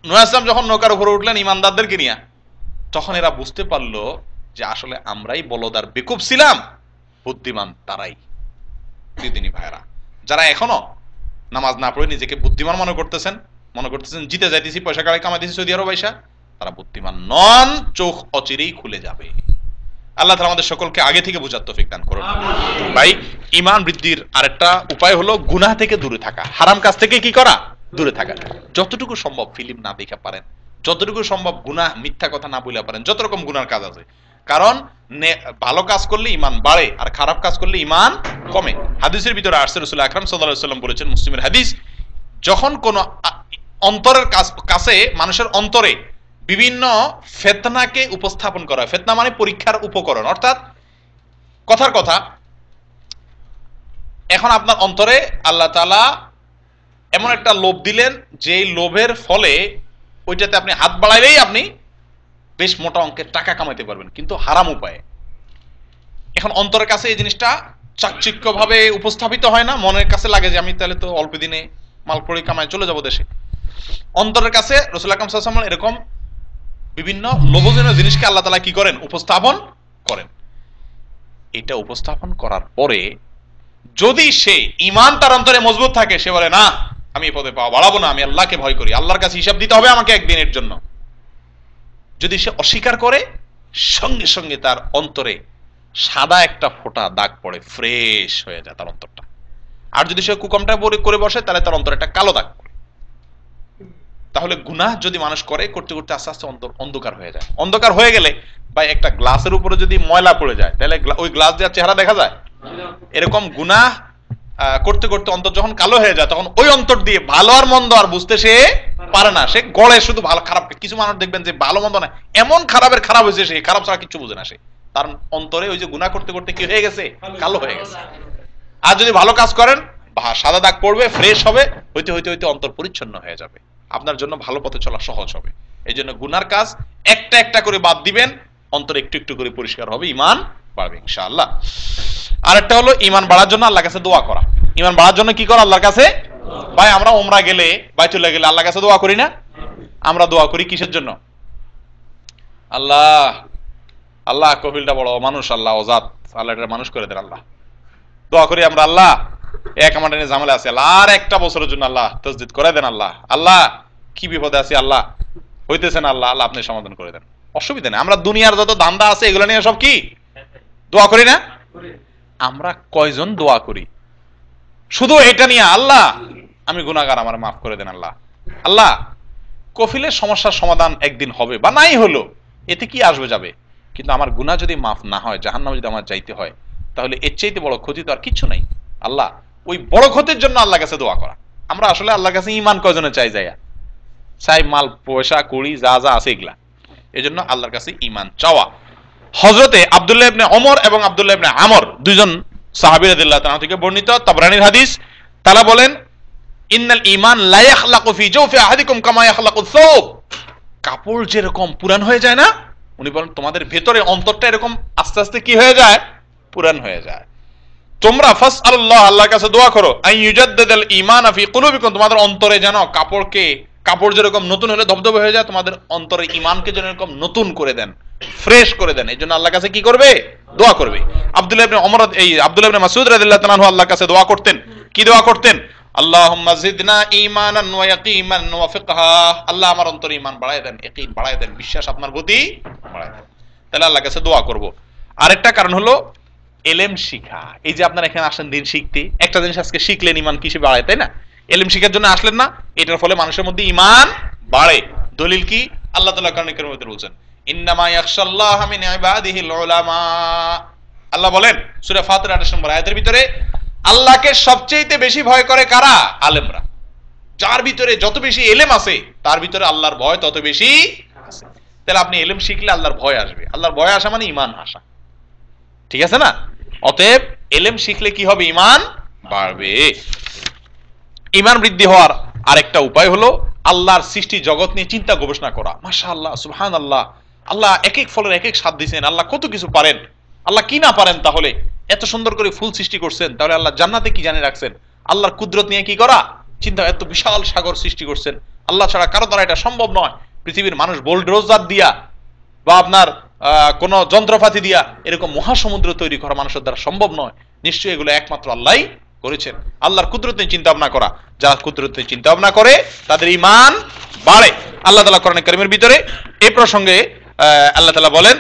নূহ আলাইহিস সালাম যখন নৌকার উপরে উঠলেন ইমানদারদেরকে নিয়ে, তখন এরা বুঝতে পারলো যে আসলে আমরাই বলদার বেকুব ছিলাম, বুদ্ধিমান তারাই। দিদিনী ভাইরা, যারা এখনো নামাজ না পড়ে নিজেকে বুদ্ধিমান মনে করতেছেন জিতে যাইতেছি, পয়সা কামাই কামাইতেছি সৌদি আরব আইসা, তারা বুদ্ধিমান নন, চোখ অচিরেই খুলে যাবে। আল্লাহ তাআলা আমাদের সকলকে আগে থেকে বুঝার তৌফিক দান করুন। ভাই, ঈমান বৃদ্ধির আরেকটা উপায় হলো গুনাহ থেকে দূরে থাকা, হারাম কাজ থেকে কি করা, দূরে থাকা। যতটুকু সম্ভব ফিল্ম না দেখা পারেন, যতটুকু সম্ভব গুনাহ, মিথ্যা কথা না বলে পারেন, যত রকম গুনার কাজ আছে। কারণ ভালো কাজ করলে ঈমান বাড়ে, আর খারাপ কাজ করলে ঈমান কমে। হাদিসের ভিতরে আসছে, রাসূল আকরাম সাল্লাল্লাহু আলাইহি ওয়াসাল্লাম বলেছেন, মুসলিমের হাদিস, যখন কোন অন্তরের মানুষের অন্তরে বিভিন্ন ফিতনাকে উপস্থাপন করা হয়, ফিতনা মানে পরীক্ষার উপকরণ, অর্থাৎ কথার কথা, এখন আপনার অন্তরে আল্লাহ তাআলা এমন একটা লোভ দিলেন, যে লোভের ফলে ওইটাতে আপনি হাত বাড়াইলেই আপনি বেশ মোটা অঙ্কের টাকা কামাইতে পারবেন, কিন্তু হারাম উপায়ে। এখন অন্তরের কাছে এই জিনিসটা চাকচিক্যভাবে উপস্থাপিত হয় না, মনের কাছে লাগে যে আমি তাহলে তো অল্প দিনে মাল পড়ে কামাই চলে যাব দেশে। অন্তরের কাছে রাসূল আকরাম সাল্লাল্লাহু আলাইহি ওয়াসাল্লাম এরকম বিভিন্ন লোভনীয় জিনিসকে আল্লাহ তাআলা কি করেন, উপস্থাপন করেন। এটা উপস্থাপন করার পরে যদি সে ঈমান তার অন্তরে মজবুত থাকে, সে বলে না আমি এই পদে পাওয়া বাড়াবো না, আমি আল্লাহকে ভয় করি, আল্লাহর কাছে হিসাব দিতে হবে আমাকে একদিনের জন্য। যদি সে অস্বীকার করে, সঙ্গে সঙ্গে তার অন্তরে সাদা একটা ফোঁটা দাগ পড়ে, ফ্রেশ হয়ে যায় তার অন্তরটা। আর যদি সে কুকমটা করে বসে, তাহলে তার অন্তরে একটা কালো দাগ পড়ে। তাহলে গুনাহ যদি মানুষ করে, করতে করতে আস্তে আস্তে অন্ধকার হয়ে যায়। অন্ধকার হয়ে গেলে বা একটা গ্লাসের উপরে যদি ময়লা পড়ে যায়, তাহলে ওই গ্লাস দিয়ে চেহারা দেখা যায়? এরকম গুনাহ করতে করতে অন্তর যখন কালো হয়ে যায়, তখন ওই অন্তর দিয়ে ভালো আর মন্দ আর বুঝতে সে পারে না, সে গড়ে শুধু ভালো খারাপ। কিছু মানুষ দেখবেন যে ভালো মন্দ না, এমন খারাপের খারাপ হয়েছে, সে খারাপ ছাড়া কিছু বুঝে না, সে তার অন্তরে ওই যে গুনাহ করতে করতে কি হয়ে গেছে, কালো হয়ে গেছে। আর যদি ভালো কাজ করেন, সাদা দাগ পড়বে, ফ্রেশ হবে, হইতে হইতে হইতে অন্তর পরিচ্ছন্ন হয়ে যাবে, আপনার জন্য ভালো পথে চলা সহজ হবে। এই জন্য গুনার কাজ একটা একটা করে বাদ দিবেন, অন্তর একটু একটু করে পরিষ্কার হবে, ঈমান বাড়বে ইনশাআল্লাহ। আরেকটা হলো ঈমান বাড়ার জন্য আল্লাহর কাছে দোয়া করা। ইমান বাড়ার জন্য কি কর আল্লাহর কাছে? ভাই আমরা ওমরা গেলে, বাইতুল্লাহ গেলে আল্লাহর কাছে দোয়া করি না? আমরা দোয়া করি কিসের জন্য? আল্লাহ আল্লাহ কপিলটা বড় মানুষ, আল্লাহ ওজাত, আল্লাহ এটা মানুষ করে দেন। আল্লাহ দোয়া করি আমরা, আল্লাহ এক আমার ঝামেলা আছে, আল্লাহ আর একটা বছরের জন্য আল্লাহ তসদিদ করে দেন। আল্লাহ আল্লাহ কি বিপদে আছি, আল্লাহ হইতেছে না, আল্লাহ আল্লাহ আপনি সমাধান করে দেন। অসুবিধা নেই, আমরা দুনিয়ার যত দান্দা আছে এগুলো নিয়ে সব কি দোয়া করি না? আমরা কয়জন দোয়া করি শুধু এটা নিয়ে, আল্লাহ আমি গুনাহগার, আমার মাফ করে দেন। আল্লাহ আল্লাহ কফিলের সমস্যার সমাধান একদিন হবে বা নাই হলো, এতে কি আসবে যাবে, কিন্তু আমার গুনাহ যদি মাফ না হয়, জাহান্নামে যদি আমার যাইতে হয়, তাহলে এর চাইতে বড় ক্ষতি তো আর কিছু নাই। আল্লাহ ওই বড় ক্ষতির জন্য আল্লাহর কাছে দোয়া করা। আমরা আসলে আল্লাহর কাছে ঈমান কয়জনে চাই? চাই মাল পয়সা কুড়ি যা যা আছে এগুলা, এজন্য আল্লাহর কাছে ঈমান চাওয়া। হযরতে আব্দুল্লাহ ইবনে ওমর এবং আব্দুল্লাহ ইবনে আমর দুইজন সাহাবী রাদিয়াল্লাহু তাআলা থেকে বর্ণিত, তাবরানীর হাদিস, তারা বলেন ইন্নাল ঈমান লা ইয়াখলাকু ফি জাওফি আহাদিকুম কামা ইয়াখলাকু আস-সাওব। কাপড় যেরকম পুরান হয়ে যায় না, উনি বলেন তোমাদের ভেতরে অন্তরটা এরকম আস্তে আস্তে কি হয়ে যায়? পুরান হয়ে যায়। তোমরা ফাসআলুল্লাহ, আল্লাহর কাছে দোয়া করো, আন ইউজাদ্দিদাল ঈমান ফি কুলুবিকুম, তোমাদের অন্তরে যেন কাপড় যেরকম নতুন হলে ধবধবে হয়ে যায়, তোমাদের অন্তরে ঈমানকে যেন এরকম নতুন করে দেন, ফ্রেশ করে দেন। এই জন্য আল্লাহর কাছে কি করবে? দোয়া করবে। আব্দুল্লাহ ইবনে ওমর, আব্দুল্লাহ ইবনে মাসউদ রাদিয়াল্লাহু তাআলা আনহু আল্লাহর কাছে দোয়া করতেন। কি দোয়া করতেন? আল্লাহুম্মা জিদনা ঈমানান ওয়া ইয়াকিনান ওয়া ফিকহা, আল্লাহ আমার অন্তরে ঈমান বাড়ায় দেন, ইয়াকিন বাড়ায় দেন, বিশ্বাস আপনার প্রতি বাড়ায় দেন। তাহলে আল্লাহর কাছে দোয়া করব। আরেকটা কারণ হলো এলেম শিখা। এই যে আপনারা এখানে আসেন দিন শিখতে, একটা জিনিস আজকে শিখলেন, ঈমান কিসে বাড়ায়, তাই না? এলেম শিখার জন্য আসলেন না, এটার ফলে মানুষের মধ্যে ঈমান বাড়ে। দলিল কি? আল্লাহ তাআলা কোরআন কারীমের মধ্যে বলেছেন ইন্নামা ইয়াখশাল্লাহা মিন ইবাদিহিল উলামা। আল্লাহ বলেন সূরা ফাতির 28 নম্বর আয়াতের ভিতরে, আল্লাহকে সবচেয়ে বেশি ভয় করে কারা? আলেমরা। যার ভিতরে যত বেশি এলেম আছে, তার ভিতরে আল্লাহর ভয় তত বেশি আছে। তাহলে আপনি এলেম শিখলে আল্লাহর ভয় আসবে। আল্লাহর ভয় আসা মানে ঈমান আসা, ঠিক আছে না? অতএব এলেম শিখলে কি হবে? ঈমান বাড়বে। ঈমান বৃদ্ধি হওয়ার আরেকটা উপায় হলো আল্লাহর সৃষ্টি জগৎ নিয়ে চিন্তা গবেষণা করা। মাশাআল্লাহ, সুবহানাল্লাহ, আল্লাহ এক এক ফলের এক এক স্বাদ দিয়েছেন, আল্লাহ কত কিছু পারেন, আল্লাহ কি না পারেন, তাহলে এত সুন্দর করে ফুল সৃষ্টি করছেন, তাহলে আল্লাহ জান্নাতে কি জানে রাখছেন, আল্লাহর কুদরত নিয়ে কি করা চিন্তা, এত বিশাল সাগর সৃষ্টি করছেন, আল্লাহ ছাড়া কারো দ্বারা এটা সম্ভব নয়। পৃথিবীর মানুষ বোল্ডোজার দিয়া বা আপনার কোন যন্ত্রপাতি দিয়া এরকম মহাসমুদ্র তৈরি করা মানুষের দ্বারা সম্ভব নয়। নিশ্চয়ই এগুলো একমাত্র আল্লাহই করেছেন। আল্লাহর কুদরত নিয়ে চিন্তা ভাবনা করা, যারা কুদরত নিয়ে চিন্তা ভাবনা করে তাদের ঈমান বাড়ে। আল্লাহ তাআলা কোরআন কারীমের ভিতরে এই প্রসঙ্গে আল্লাহ তাআলা বলেন,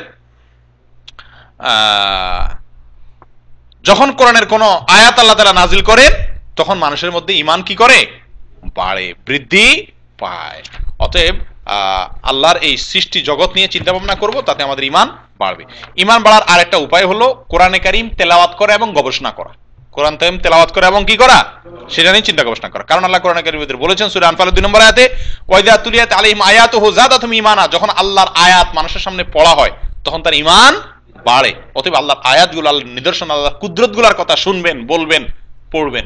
যখন কোরআনের কোন আয়াত আল্লাহ তাআলা নাজিল করেন, তখন মানুষের মধ্যে ঈমান কি করে? বাড়ে, বৃদ্ধি পায়। অতএব আল্লাহর এই সৃষ্টি জগৎ নিয়ে চিন্তা ভাবনা করব, তাতে আমাদের ঈমান বাড়বে। ঈমান বাড়ার আরেকটা উপায় হলো কোরআনে কারীম তেলাওয়াত করা এবং গবেষণা করা। কোরআন কারীম তেলাওয়াত করা এবং কি করা? সেটা নিয়ে চিন্তা গবেষণা করা। কারণ আল্লাহ কোরআনে কারীমের ভিতরে বলেছেন সূরা আনফাল 2 নম্বর আয়াতে, ওয়াইদা তুলিয়াত আলাইহিম আয়াতুহু যাদাতুহুম ঈমানা, যখন আল্লাহর আয়াত মানুষের সামনে পড়া হয় তখন তার ঈমান বাড়ে। অতএব আল্লাহর আয়াতগুলো, আল্লাহর নিদর্শন, আল্লাহর কুদরতগুলোর কথা শুনবেন, বলবেন, পড়বেন।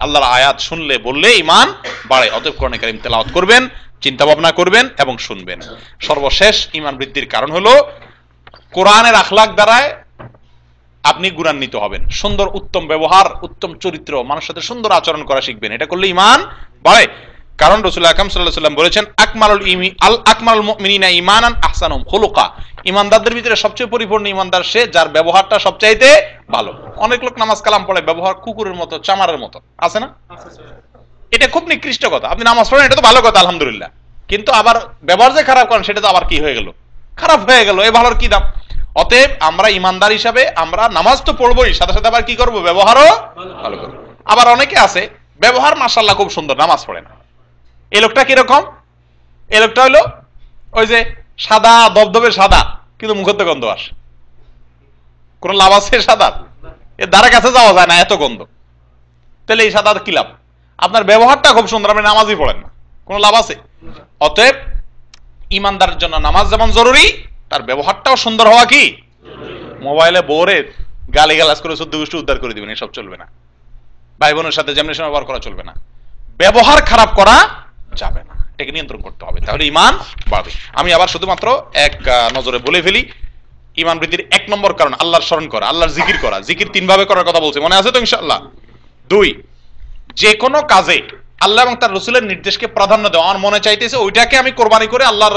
আল্লাহর আয়াত শুনলে বললে ঈমান বাড়ে। অতএব কোরআনে কারীম তেলাওয়াত করবেন, চিন্তা ভাবনা করবেন এবং শুনবেন। সর্বশেষ ঈমান বৃদ্ধির কারণ হলো কোরআনের আখলাক দ্বারায় আপনি গুণান্বিত হবেন। সুন্দর উত্তম ব্যবহার, উত্তম চরিত্র, মানুষের সাথে সুন্দর আচরণ করা শিখবেন। এটা করলে ঈমান বাড়ে। কারণ রাসূল আকরাম সাল্লাল্লাহু আলাইহি ওয়াসাল্লাম বলেছেন, আকমালুল মুমিনিনা ঈমানান আহসানুহুম খুলুকা, ঈমানদারদের ভিতরে সবচেয়ে পরিপূর্ণ ঈমানদার সে যার ব্যবহারটা সবচাইতে ভালো। অনেক লোক নামাজ কালাম পড়ে, ব্যবহার কুকুরের মতো, চামারের মতো, আছে না? এটা খুব নিকৃষ্ট কথা। আপনি নামাজ পড়েন, এটা তো ভালো কথা, আলহামদুলিল্লাহ, কিন্তু আবার ব্যবহার যে খারাপ করেন, সেটা তো আবার কি হয়ে গেল? খারাপ হয়ে গেল। এই ভালোর কি দাম? অতএব আমরা ঈমানদার হিসাবে আমরা নামাজ তো পড়বই, সাথে সাথে আবার কি করব? ব্যবহারও ভালো করব। আবার অনেকে আছে ব্যবহার মাশাআল্লাহ খুব সুন্দর, নামাজ পড়ে না। এই লোকটা কিরকম? এই লোকটা হলো ওই যে সাদা, দবদবে সাদা, কিন্তু মুখের গন্ধ আসে। কোন লাভ আছে সাদা? এর দ্বারা কাছে যাওয়া যায় না, এত গন্ধ। তাহলে এই সাদা কি লাভ? আপনার ব্যবহারটা খুব সুন্দর, আপনি নামাজই পড়েন না, কোনো লাভ আছে? অতএব ঈমানদারের জন্য নামাজ যেমন জরুরি, তার ব্যবহারটাও সুন্দর হওয়া কি? মোবাইলে বোরে গালিগালাজ করে 14 গোষ্ঠী উদ্ধার করে দিবেন, এসব চলবে না। ভাই বোনের সাথে যেমন ব্যবহার করা চলবে না, ব্যবহার খারাপ করা যাবে না, এটাকে নিয়ন্ত্রণ করতে হবে, তাহলে ঈমান বাড়বে। আমি আবার শুধুমাত্র এক নজরে বলে ফেলি, ঈমান বৃদ্ধির 1 নম্বর কারণ আল্লাহর স্মরণ করা, আল্লাহর জিকির করা। জিকির 3 ভাবে করার কথা বলছে, মনে আছে তো ইনশাআল্লাহ? 2, যে কোনো কাজে আল্লাহ এবং তার রসুলের নির্দেশকে প্রাধান্য দেওয়া। আমার মনে চাইতেছে ওইটাকে আমি কোরবানি করে আল্লাহ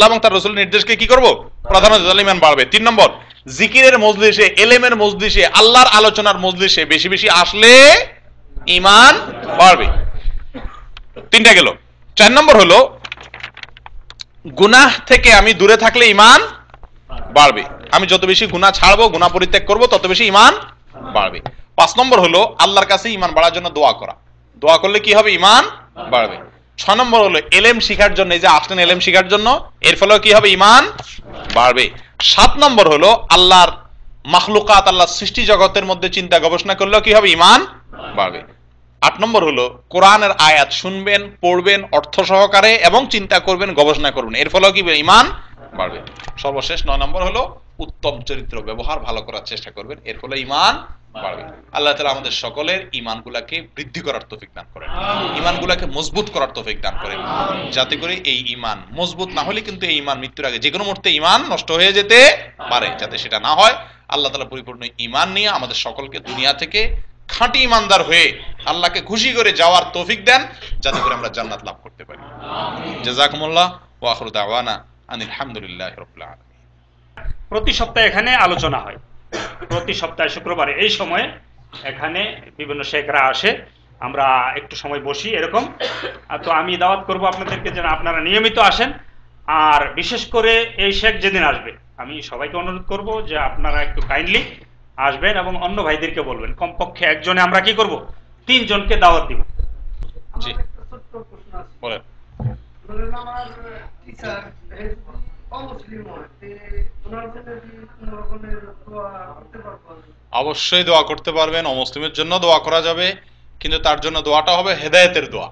এবং তার রসুলের নির্দেশকে কি করব, প্রাধান্য দেওয়া, ইমান বাড়বে। 3 নম্বর, জিকিরের মজলিসে, এলেমের মজলিসে, আল্লাহর আলোচনার মজলিসে বেশি বেশি আসলে ইমান বাড়বে। 3টা গেল। 4 নম্বর হলো গুনাহ থেকে আমি দূরে থাকলে ইমান বাড়বে। আমি যত বেশি গুনাহ ছাড়বো, গুনাহ পরিত্যাগ করব, তত বেশি ইমান বাড়বে। 5 নম্বর হলো আল্লাহর কাছে ইমান বাড়ার জন্য দোয়া করা। দোয়া করলে কি হবে, ইমান বাড়বে। 6 নম্বর হলো এলেম শিখার জন্য, এই যে আসলেন এলেম শিখার জন্য, এর ফলে কি হবে, ইমান বাড়বে। 7 নম্বর হলো আল্লাহর মাখলুকাত, আল্লাহর সৃষ্টি জগতের মধ্যে চিন্তা গবেষণা করলেও কি হবে, ইমান বাড়বে। 8 নম্বর হলো কোরআনের আয়াত শুনবেন, পড়বেন অর্থ সহকারে এবং চিন্তা করবেন, গবেষণা করবেন, এর ফলেও কি ইমান বাড়বে। সর্বশেষ 9 নম্বর হলো উত্তম চরিত্র ব্যবহার ভালো করার চেষ্টা করবেন, এর ফলে ইমান বাড়বে। আল্লাহ তাআলা আমাদের সকলের ইমানগুলাকে বৃদ্ধি করার তৌফিক দান করেন, ইমানগুলাকে মজবুত করার তৌফিক দান করেন, যাতে করে এই ইমান মজবুত না হলে কিন্তু এই ইমান মৃত্যুর আগে যে কোনো মুহূর্তে ইমান নষ্ট হয়ে যেতে পারে, যাতে সেটা না হয়। আল্লাহ তাআলা পরিপূর্ণ ইমান নিয়ে আমাদের সকলকে দুনিয়া থেকে খাঁটি ইমানদার হয়ে আল্লাহকে খুশি করে যাওয়ার তৌফিক দেন, যাতে করে আমরা জান্নাত লাভ করতে পারি। জাযাকুমুল্লাহ ওয়া আখিরু দাওয়ানা আনিল হামদুলিল্লাহি রাব্বিল আলামিন। প্রতি সপ্তাহে এখানে আলোচনা হয়, প্রতি সপ্তাহে শুক্রবারে এই সময়ে এখানে বিভিন্ন শেখরা আসে, আমরা একটু সময় বসি এরকম। তো আমি দাওয়াত করব আপনাদেরকে যেন আপনারা নিয়মিত আসেন, আর বিশেষ করে এই শেখ যেদিন আসবে আমি সবাইকে অনুরোধ করব যে আপনারা একটু কাইন্ডলি আসবেন এবং অন্য ভাইদেরকে বলবেন, কমপক্ষে একজনে আমরা কি করব, 3 জনকে দাওয়াত দিব। জি বলেন। ধরেন আমার টিচার অমুসলিম হয়, ওনার জন্য কি কোনো রকমের দোয়া করতে পারবো? অবশ্যই দোয়া করতে পারবেন, অমুসলিমের জন্য দোয়া করা যাবে, কিন্তু তার জন্য দোয়াটা হবে হেদায়েতের দোয়া।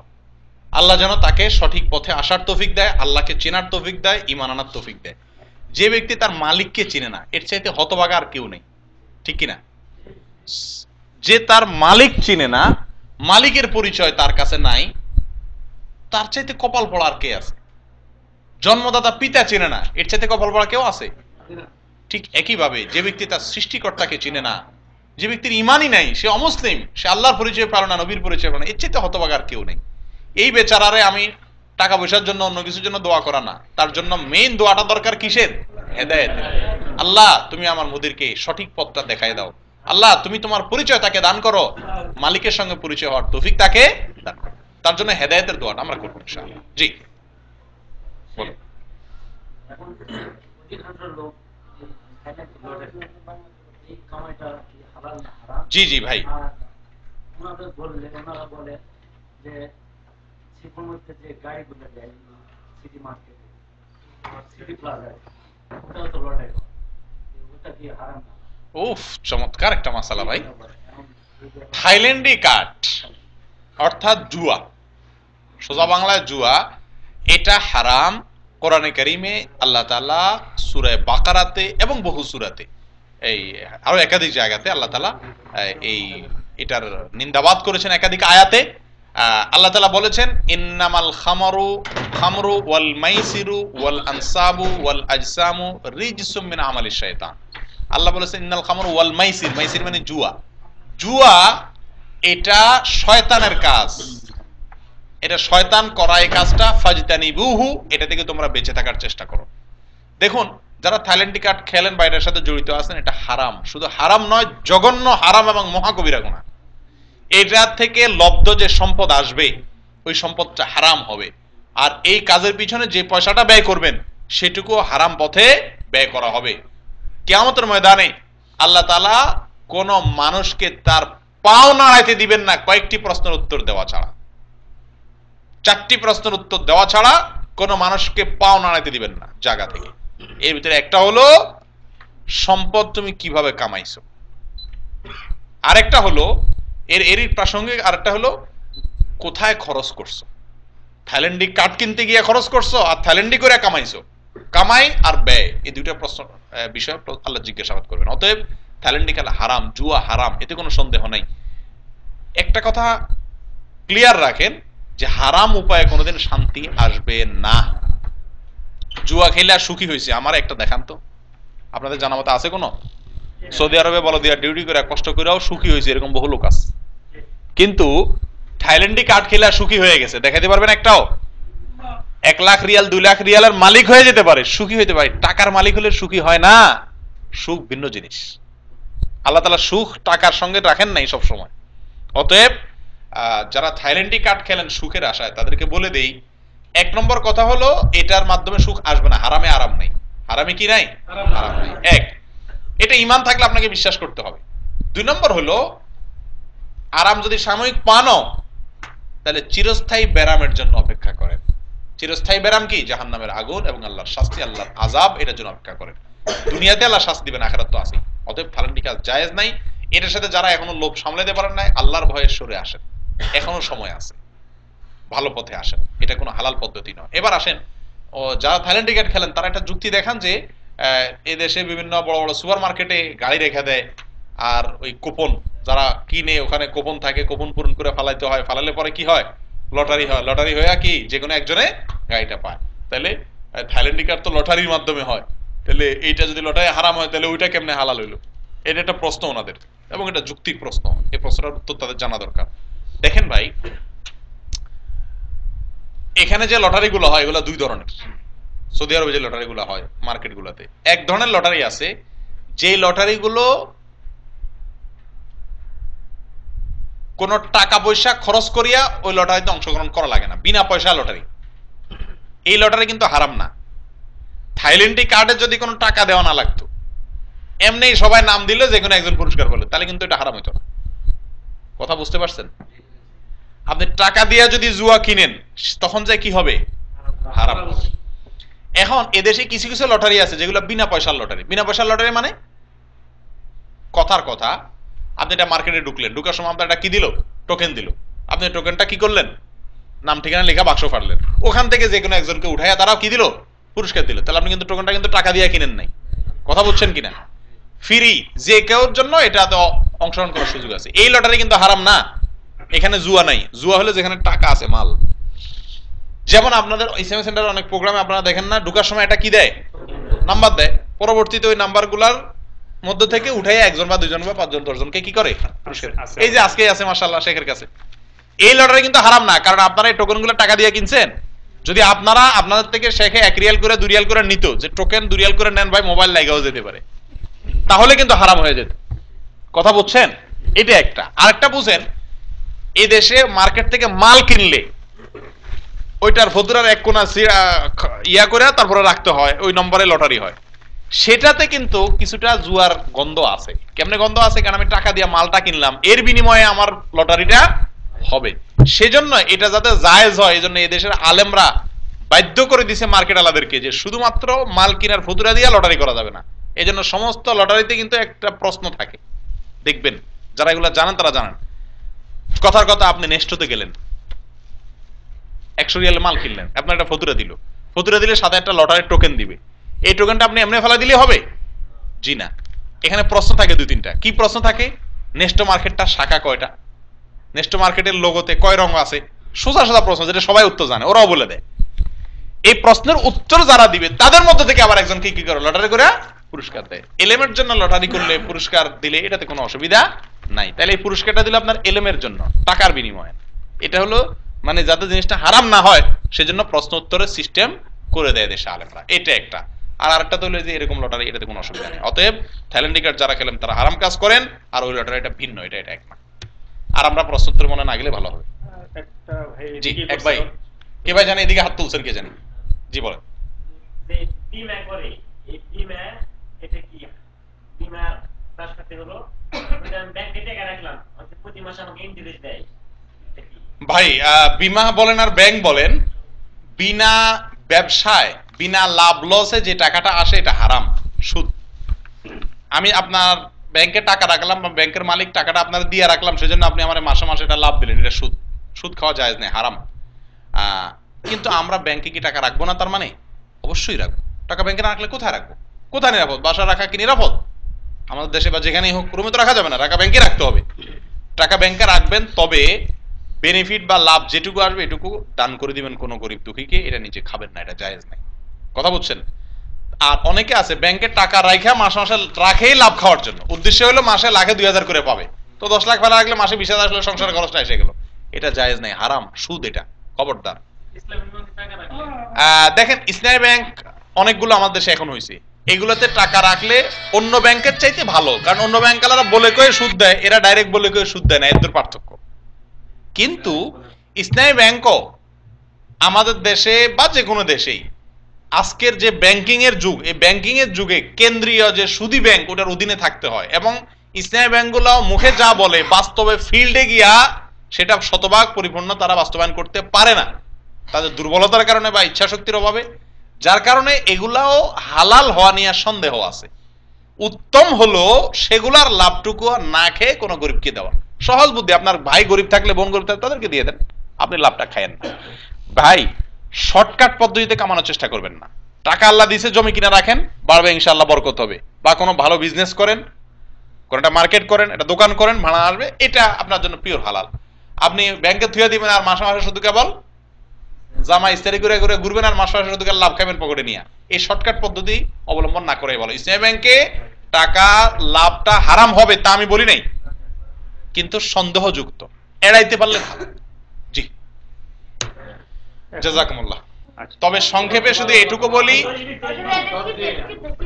আল্লাহ যেন তাকে সঠিক পথে আসার তৌফিক দেয়, আল্লাহকে চেনার তৌফিক দেয়, ঈমান আনার তৌফিক দেয়। যে ব্যক্তি তার মালিককে চিনে না, এর চাইতে হতভাগা আর কেউ নেই, ঠিক কিনা? যে তার মালিক চিনে না, মালিকের পরিচয় তার কাছে নাই, তার চাইতে কপাল পড়া আর কে আছে? জন্মদাতা পিতা চিনে না, এর চাইতে কপাল পড়া কেউ আছে? ঠিক একইভাবে যে ব্যক্তি তার সৃষ্টিকর্তাকে চিনে না, যে ব্যক্তির ইমানই নাই, সে অমুসলিম, সে আল্লাহর পরিচয় পারে না, নবীর পরিচয় পারে না, এর চাইতে হতভাগা আর কেউ নেই। এই বেচারারে আমি টাকা পয়সার জন্য, অন্য কিছুর জন্য দোয়া করা না, তার জন্য মেইন দোয়াটা দরকার কিসের? হেদায়েতের। আল্লাহ তুমি আমার মুদিরকে সঠিক পথটা দেখাই দাও, আল্লাহ তুমি তোমার পরিচয় তাকে দান করো, মালিকের সঙ্গে পরিচয় হওয়ার তৌফিক তাকে দান করো। তার জন্য হেদায়েতের দোয়াটা আমরা করব ইনশাআল্লাহ। জি বলুন। এখন অধিকাংশ লোক এই কামাইটা কি হালাল না হারাম? জি জি ভাই, আর ওনাদের বললে ওনারা বলে যে সিটির মধ্যে যে গাড়িগুলো দেয় সিটি মার্কেটে, সিটি প্লাজায়, ওটাও তো লটারি, ওটা কি হারাম না? উফ চমৎকার একটা মাসালা ভাই। থাইল্যান্ডি কাট অর্থাৎ জুয়া, সোজা বাংলায় জুয়া, এটা হারাম। কোরআনে কারিমে আল্লাহ তাআলা সূরা বাকারাতে এবং বহু সূরাতে, এই আরো একাধিক জায়গাতে আল্লাহ তাআলা এই এটার নিন্দাবাদ করেছেন। একাধিক আয়াতে আল্লাহ তাআলা বলেছেন, ইন্নামাল খামরু ওয়াল মাইসিরু ওয়াল আনসাবু ওয়াল আজসামু রিজসুম মিন আমালিশ শাইতান। আল্লাহ বলেছেন ইন্নাল খামরু ওয়াল মাইসির, মাইসির মানে জুয়া, জুয়া এটা শয়তানের কাজ, এটা শয়তান করা এই কাজটা, ফাজতানিবুহু, এটা থেকে তোমরা বেঁচে থাকার চেষ্টা করো। দেখুন যারা থাইল্যান্ডি কার্ড খেলেন বা এটার সাথে জড়িত আছেন, এটা হারাম, শুধু হারাম নয়, জঘন্য হারাম এবং মহাকবিরা গুনাহ। এটা থেকে লব্ধ যে সম্পদ আসবে ওই সম্পদটা হারাম হবে, আর এই কাজের পিছনে যে পয়সাটা ব্যয় করবেন সেটুকু হারাম পথে ব্যয় করা হবে। কিয়ামতের ময়দানে আল্লাহ তাআলা কোন মানুষকে তার পাও নাড়াইতে দিবেন না কয়েকটি প্রশ্নের উত্তর দেওয়া ছাড়া, 4টি প্রশ্নের উত্তর দেওয়া ছাড়া কোন মানুষকে পাও নাড়াইতে দিবেন না জায়গা থেকে। এর ভিতরে একটা হলো সম্পদ তুমি কিভাবে কামাইছো, আরেকটা হলো এরই প্রাসঙ্গিক আরেকটা হলো কোথায় খরচ করছো। থাইল্যান্ডি কাঠ কিনতে গিয়ে খরচ করছো আর থাইল্যান্ডি করে কামাইছো, কামাই আর ব্যয় এই দুইটা প্রশ্ন বিষয় আল্লাহ জিজ্ঞাসাবাদ করবেন। অতএব থাইল্যান্ডি খেলা হারাম, জুয়া হারাম, এতে কোনো সন্দেহ নাই। একটা কথা ক্লিয়ার রাখেন যে হারাম উপায়ে কোনোদিন শান্তি আসবে না। জুয়া খেলে আর সুখী হয়েছে আমার একটা দেখান তো, আপনাদের জানা মতো আছে কোনো? সৌদি আরবে বলো দিয়া ডিউটি করে কষ্ট করেও সুখী হয়েছে এরকম বহু লোক আছে, কিন্তু থাইল্যান্ডি কার্ড খেলে সুখী হয়ে গেছে, দেখাতে পারবেন একটাও? 1 লাখ রিয়াল 2 লাখ রিয়ালের মালিক হয়ে যেতে পারে, সুখী হইতে পারে, টাকার মালিক হলে সুখী হয় না। সুখ ভিন্ন জিনিস। আল্লাহ তাআলা সুখ টাকার সঙ্গে রাখেন নাই সব সময়। অতএব যারা থাইল্যান্ডি কার্ড খেলেন সুখের আশায়, তাদেরকে বলে দেই, 1 নম্বর কথা হলো এটার মাধ্যমে সুখ আসবে না। হারামে আরাম নাই। হারামে কি নাই? আরাম নাই। এটা ঈমান থাকলে আপনাকে বিশ্বাস করতে হবে। 2 নম্বর হলো আরাম যদি সাময়িক পানও, তাহলে চিরস্থায়ী ব্যারামের জন্য অপেক্ষা করেন। চিরস্থায়ী ব্যারাম কি? জাহান্নামের আগুন এবং আল্লাহর শাস্তি, আল্লাহর আযাব, এটার জন্য অপেক্ষা করেন। দুনিয়াতে আল্লাহ শাস্তি দিবেন, আখিরাত তো আছেই। অতএব থাইল্যান্ডি কাজ জায়েজ নাই। এটার সাথে যারা এখনো লোভ সামলাতে পারেন নাই, আল্লাহর ভয়ে সরে আসেন, এখনো সময় আছে, ভালো পথে আসেন। এটা কোনো হালাল পদ্ধতি নয়। এবার আসেন, যারা থাইল্যান্ড টিকেট খেলেন তারা একটা যুক্তি দেখান যে এদেশে বিভিন্ন বড় বড় সুপার মার্কেটে গাড়ি রেখে দেয়, আর ওই কুপন যারা কিনে ওখানে কুপন থাকে, কুপন পূরণ করে ফালাইতে হয়, ফালালে পরে কি হয়? লটারি হয়। লটারি হয়ে কি যে কোনো একজনে গাড়িটা পায়। তাহলে থাইল্যান্ড টিকেট তো লটারির মাধ্যমে হয়, তাহলে এইটা যদি লটারি হারাম হয় তাহলে ওইটা কেমনে হালাল হইলো? এটা একটা প্রশ্ন ওনাদের, এবং এটা যুক্তিক প্রশ্ন। এই প্রশ্নটার উত্তর তাদের জানা দরকার। দেখেন ভাই, এখানে যে লটারি গুলো হয় এগুলো 2 ধরনের। সৌদি আরবে যে লটারি গুলো হয় মার্কেট গুলাতে, এক ধরনের লটারি আছে যে লটারি গুলো কোন টাকা পয়সা খরচ করিয়া ওই লটারিতে অংশগ্রহণ করা লাগে না, বিনা পয়সা লটারি। এই লটারি কিন্তু হারাম না। থাইল্যান্ডি কার্ডে যদি কোনো টাকা দেওয়া না লাগতো, এমনি সবাই নাম দিলে যে কোনো একজন পুরস্কার পেল, তাহলে কিন্তু এটা হারাম হইতো না। কথা বুঝতে পারছেন? আপনি টাকা দিয়ে যদি জুয়া কিনেন তখন যে কি হবে? হারাম হবে। এখন এদেশে কিছু কিছু লটারি আছে যেগুলো বিনা পয়সার লটারি। বিনা পয়সার লটারি মানে কথার কথা, আপনি এটা মার্কেটে ঢুকলেন, ঢুকার সময় আপনার এটা কি দিল? টোকেন দিল। আপনি টোকেনটা কি করলেন? নাম ঠিকানা লেখা বাক্স ফাড়লেন, ওখান থেকে যে কোনো একজনকে উঠাইয়া তারাও কি দিল? পুরস্কার দিল। তাহলে আপনি কিন্তু টোকেনটা কিন্তু টাকা দিয়ে কিনেন নাই। কথা বুঝছেন কিনা? ফ্রি, যে কেউর জন্য এটা তো অংশগ্রহণ করার সুযোগ আছে। এই লটারি কিন্তু হারাম না। এখানে জুয়া নাই। জুয়া হলে যেখানে টাকা আছে, মাল। যেমন আপনাদের ইসলামিক সেন্টারের অনেক প্রোগ্রামে আপনারা দেখেন না, ঢুকার সময় এটা কি দেয়? নাম্বার দেয়। পরবর্তীতে ওই নাম্বারগুলোর মধ্য থেকে উঠাইয়া 1 বা 2 বা 5 জন 10 জনকে কি করে? পুরস্কার। এই যে আজকে আছে মাশাআল্লাহ শেখের কাছে। এই লটারি কিন্তু হারাম না, কারণ আপনারা এই টোকেনগুলো টাকা দিয়ে কিনছেন। যদি আপনারা আপনাদের থেকে শেখে 1 রিয়াল করে 2 রিয়াল করে নিত, যে টোকেন 2 রিয়াল করে নেন ভাই, মোবাইল লাগাও যেতে পারে, তাহলে কিন্তু হারাম হয়ে যেত। কথা বুঝছেন? এটা একটা। আরেকটা বুঝেন, এই দেশে মার্কেট থেকে মাল কিনলে ওইটার ফতুরার 1 কোণা ইয়া করে তারপরে রাখতে হয়, ওই নম্বরে লটারি হয়। সেটাতে কিন্তু কিছুটা জুয়ার গন্ধ আছে। কেমনে গন্ধ আছে? কারণ আমি টাকা দিয়ে মালটা কিনলাম, এর বিনিময়ে আমার লটারিটা হবে। সেজন্য এটা যাতে জায়েজ হয়, এই জন্য এই দেশের আলেমরা বাধ্য করে দিছে মার্কেট আলাদেরকে যে শুধুমাত্র মাল কিনার ফতুরা দিয়ে লটারি করা যাবে না। এই জন্য সমস্ত লটারিতে কিন্তু একটা প্রশ্ন থাকে, দেখবেন যারা এগুলো জানেন তারা জানেন। কথার কথা, আপনি নেস্টোতে গেলেন, 100 রিয়ালে মাল কিনলেন, আপনার একটা ফতুরা দিল। ফতুরা দিলে সাথে একটা লটারির টোকেন দিবে। এই টোকেনটা আপনি এমনি ফেলা দিলে হবে? জি না। এখানে প্রশ্ন থাকে 2-3টা। কি প্রশ্ন থাকে? নেস্টো মার্কেটটা শাখা কয়টা? নেস্টো মার্কেটের লোগোতে কয় রং আছে? সোজা সোজা প্রশ্ন, যেটা সবাই উত্তর জানে, ওরাও বলে দেয়। এই প্রশ্নের উত্তর যারা দিবে তাদের মধ্যে থেকে আবার একজনকে কি করে? লটারি করে পুরস্কার দেয়। এলেমের জন্য লটারি করলে পুরস্কার দিলে এটাতে কোনো অসুবিধা নাই। তাহলে এই পুরস্কারটা দিলে আপনার এলেমের জন্য, টাকার বিনিময়ে। এটা হলো মানে যাতে জিনিসটা হারাম না হয় সেজন্য প্রশ্ন উত্তরের সিস্টেম করে দেয় দেশে আলেমরা। এটা একটা। আর আরেকটা তো হলো যে এরকম লটারি, এটাতে কোনো অসুবিধা নেই। অতএব থাইল্যান্ড কার্ড যারা খেলেন তারা হারাম কাজ করেন, আর ওই লটারি এটা ভিন্ন, এটা এক না। আর আমরা প্রশ্ন উত্তর মনে না গেলে ভালো হবে। জি এক ভাই, কে ভাই জানে? এদিকে হাত তুলছেন, কে জানে? জি বলেন। বিমা করে, এই বিমা এটা কি? বিমা তার সাথে হলো ব্যাংকে টাকা রাখলাম, প্রতি মাসে আমাকে ইন্টারেস্ট দেয়। ভাই বিমা বলেন আর ব্যাংক বলেন, বিনা ব্যবসায় বিনা লাভ লসে যে টাকাটা আসে এটা হারাম, সুদ। আমি আপনার ব্যাংকে টাকা রাখলাম, বা ব্যাংকের মালিক টাকাটা আপনার দিয়ে রাখলাম, সেজন্য আপনি আমার মাসে মাসে এটা লাভ দিলেন, এটা সুদ। সুদ খাওয়া জায়েজ নেই, হারাম। কিন্তু আমরা ব্যাংকে কি টাকা রাখবো না? তার মানে অবশ্যই রাখবো। টাকা ব্যাংকে না রাখলে কোথায় রাখবো? কোথায় নিরাপদ? বাসা রাখা কি নিরাপদ? আমাদের দেশে বা যেখানেই হোক রুমে তো রাখা যাবে না, টাকা ব্যাংকে রাখতে হবে। টাকা ব্যাংকে রাখবেন, তবে বেনিফিট বা লাভ যেটুকু আসবে এটুকু দান করে দিবেন কোনো গরিব দুঃখীকে, এটা নিজে খাবেন না, এটা জায়েজ নাই। কথা বুঝছেন? আর অনেকে আছে ব্যাংকে টাকা রাখা মাসে মাসে রাখেই লাভ খাওয়ার জন্য, উদ্দেশ্য হলো মাসে লাখে 2000 করে পাবে, তো 10 লাখ ফেলা রাখলে মাসে 20,000 আসলে সংসার খরচটা এসে গেল। এটা জায়েজ নাই, হারাম, সুদ, এটা খবরদার। ইসলামী ব্যাংকে টাকা রাখলে দেখেন ইসলামী ব্যাংক অনেকগুলো আমাদের দেশে এখন হয়েছে, এগুলোতে টাকা রাখলে অন্য ব্যাংকের চাইতে ভালো, কারণ অন্য ব্যাংকওয়ালারা বলে কয়ে সুদ দেয়, এরা ডাইরেক্ট বলে কয়ে সুদ দেয় না, এর পার্থক্য। কিন্তু ইসলামী ব্যাংকও আমাদের দেশে বা যে কোনো দেশেই আজকের যে ব্যাংকিং এর যুগ, এই ব্যাংকিং এর যুগে কেন্দ্রীয় যে সুদী ব্যাংক ওটার অধীনে থাকতে হয়, এবং ইসলামী ব্যাংকগুলো মুখে যা বলে বাস্তবে ফিল্ডে গিয়া সেটা শতভাগ পরিপূর্ণ তারা বাস্তবায়ন করতে পারে না, তাদের দুর্বলতার কারণে বা ইচ্ছা শক্তির অভাবে, যার কারণে এগুলাও হালাল হওয়া নিয়ে সন্দেহ আছে। উত্তম হলো সেগুলার লাভটুকু না খেয়ে কোনো গরিবকে দেওয়া। সহজ বুদ্ধি, আপনার ভাই গরিব থাকলে, বোন গরিব থাকলে তাদেরকে দিয়ে দেন, আপনি লাভটা খায়েন না। ভাই শর্টকাট পদ্ধতিতে কামানোর চেষ্টা করবেন না। টাকা আল্লাহ দিয়েছে, জমি কিনে রাখেন, বাড়বে ইনশাআল্লাহ, বরকত হবে। বা কোনো ভালো বিজনেস করেন, কোনো একটা মার্কেট করেন, একটা দোকান করেন, ভাড়া আসবে, এটা আপনার জন্য পিওর হালাল। আপনি ব্যাংকে থুয়ে দিবেন আর মাসে মাসে শুধু কেবল জামা ইস্তারি করে করে ঘুরবেন আর মাসে মাসে শুধু লাভ খাবেন পকেটে নিয়ে, এই শর্টকাট পদ্ধতি অবলম্বন না করে ভালো। ইসলামী ব্যাংকে টাকা লাভটা হারাম হবে তা আমি বলি নাই, কিন্তু সন্দেহযুক্ত, এড়াইতে পারলে ভালো। জি, জাযাকুমুল্লাহ। তবে সংক্ষেপে শুধু এটুকু বলি,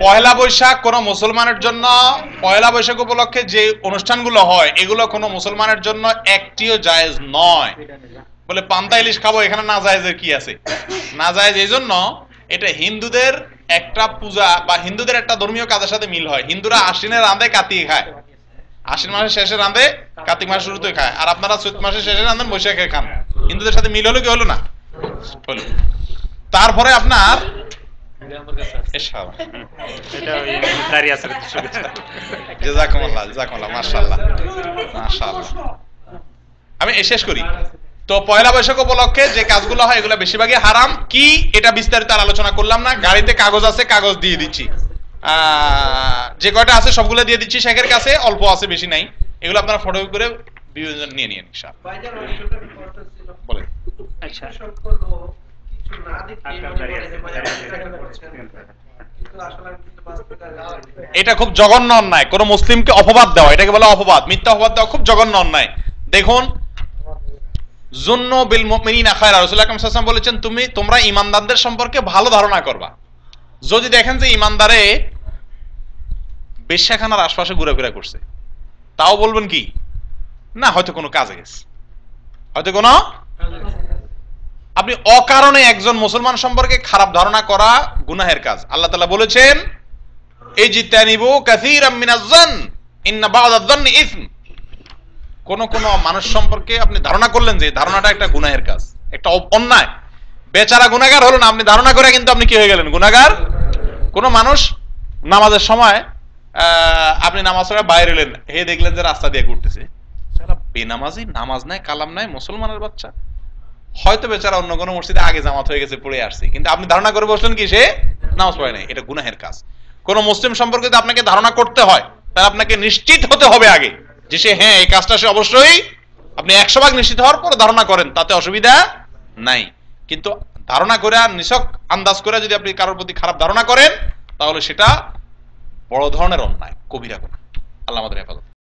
পয়লা বৈশাখ কোন মুসলমানের জন্য, পয়লা বৈশাখ উপলক্ষে যে অনুষ্ঠানগুলো হয় এগুলো কোনো মুসলমানের জন্য একটিও জায়েজ নয়। বলে পান্তা ইলিশ খাবো, এখানে না জায়েজের কি আছে? না জায়েজ এই জন্য, এটা হিন্দুদের একটা পূজা বা হিন্দুদের একটা ধর্মীয় কাজের সাথে মিল হয়। হিন্দুরা আশ্বিনে রাঁধে, কার্তিকে খায়, আশ্বিন মাসের শেষে রাঁধে, কার্তিক মাসের শুরুতে খায়, আর আপনারা চৈত মাসের শেষে রাঁধেন, বৈশাখে খান। হিন্দুদের সাথে মিল হলো কি হলো না? হলো। তারপরে আপনার আমি শেষ করি। তো পয়লা বৈশাখ উপলক্ষে যে কাজগুলো হয় এগুলো বেশিরভাগই হারাম। কি এটা বিস্তারিত আলোচনা করলাম না। গাড়িতে কাগজ আছে, কাগজ দিয়ে দিচ্ছি, যে কয়টা আছে সবগুলো দিয়ে দিচ্ছি শেখের কাছে, অল্প আছে, বেশি নাই। এগুলো আপনারা ফটো করে বিয়োজন নিয়ে নিন ইনশাআল্লাহ। বলেন। আচ্ছা, এটা খুব জঘন্য অন্যায়, কোন মুসলিমকে অপবাদ দেওয়া, এটাকে বলে অপবাদ, মিথ্যা অপবাদ দেওয়া খুব জঘন্য অন্যায়। দেখুন, জুন্নু বিল মুমিনিনা খায়রা, রাসূলুল্লাহ সাল্লাল্লাহু আলাইহি ওয়াসাল্লাম বলেছেন তোমরা ঈমানদারদের সম্পর্কে ভালো ধারণা করবা। যদি দেখেন যে ঈমানদারে বেশ্যাখানার আশপাশে ঘোরাফেরা করছে, তাও বলবেন কি না, হয়তো কোনো কাজে গেছে, হয়তো কোনো, আপনি অকারণে একজন মুসলমান সম্পর্কে খারাপ ধারণা করা গুনাহের কাজ। আল্লাহ তাআলা বলেছেন, ইজতানিবু কাসীরাম মিনাজ-যন ইন্না বা'দায-যন্নি ইসম। কোন কোন মানুষ সম্পর্কে আপনি ধারণা করলেন যে ধারণাটা একটা গুনাহের কাজ, একটা অন্যায়, বেচারা গুনাহগার হলো না, আপনি ধারণা করে কিন্তু আপনি কি হয়ে গেলেন? গুনাহগার। কোন মানুষ নামাজের সময় আপনি নামাজ পড়ে বাইরে এলেন, হে দেখলেন যে রাস্তা দিয়ে ঘুরতেছে, সারা বেনামাজি, নামাজ নাই, কালাম নাই, মুসলমানের বাচ্চা, হয়তো বেচারা অন্য কোনো মসজিদে আগে জামাত হয়ে গেছে, পড়ে আসছে, কিন্তু আপনি ধারণা করে বসলেন কি সে নামাজ পড়ে নাই। এটা গুনাহের কাজ। কোন মুসলিম সম্পর্কে যদি আপনাকে ধারণা করতে হয়, তাহলে আপনাকে নিশ্চিত হতে হবে আগে যে সে, হ্যাঁ এই কাজটা সে অবশ্যই, আপনি 100% নিশ্চিত হওয়ার পর ধারণা করেন, তাতে অসুবিধা নাই। কিন্তু ধারণা করে নিছক আন্দাজ করে যদি আপনি কারোর প্রতি খারাপ ধারণা করেন, তাহলে সেটা বড় ধরনের অন্যায়, কবিরা গুনাহ। আল্লাহ আমাদের হেফাজত।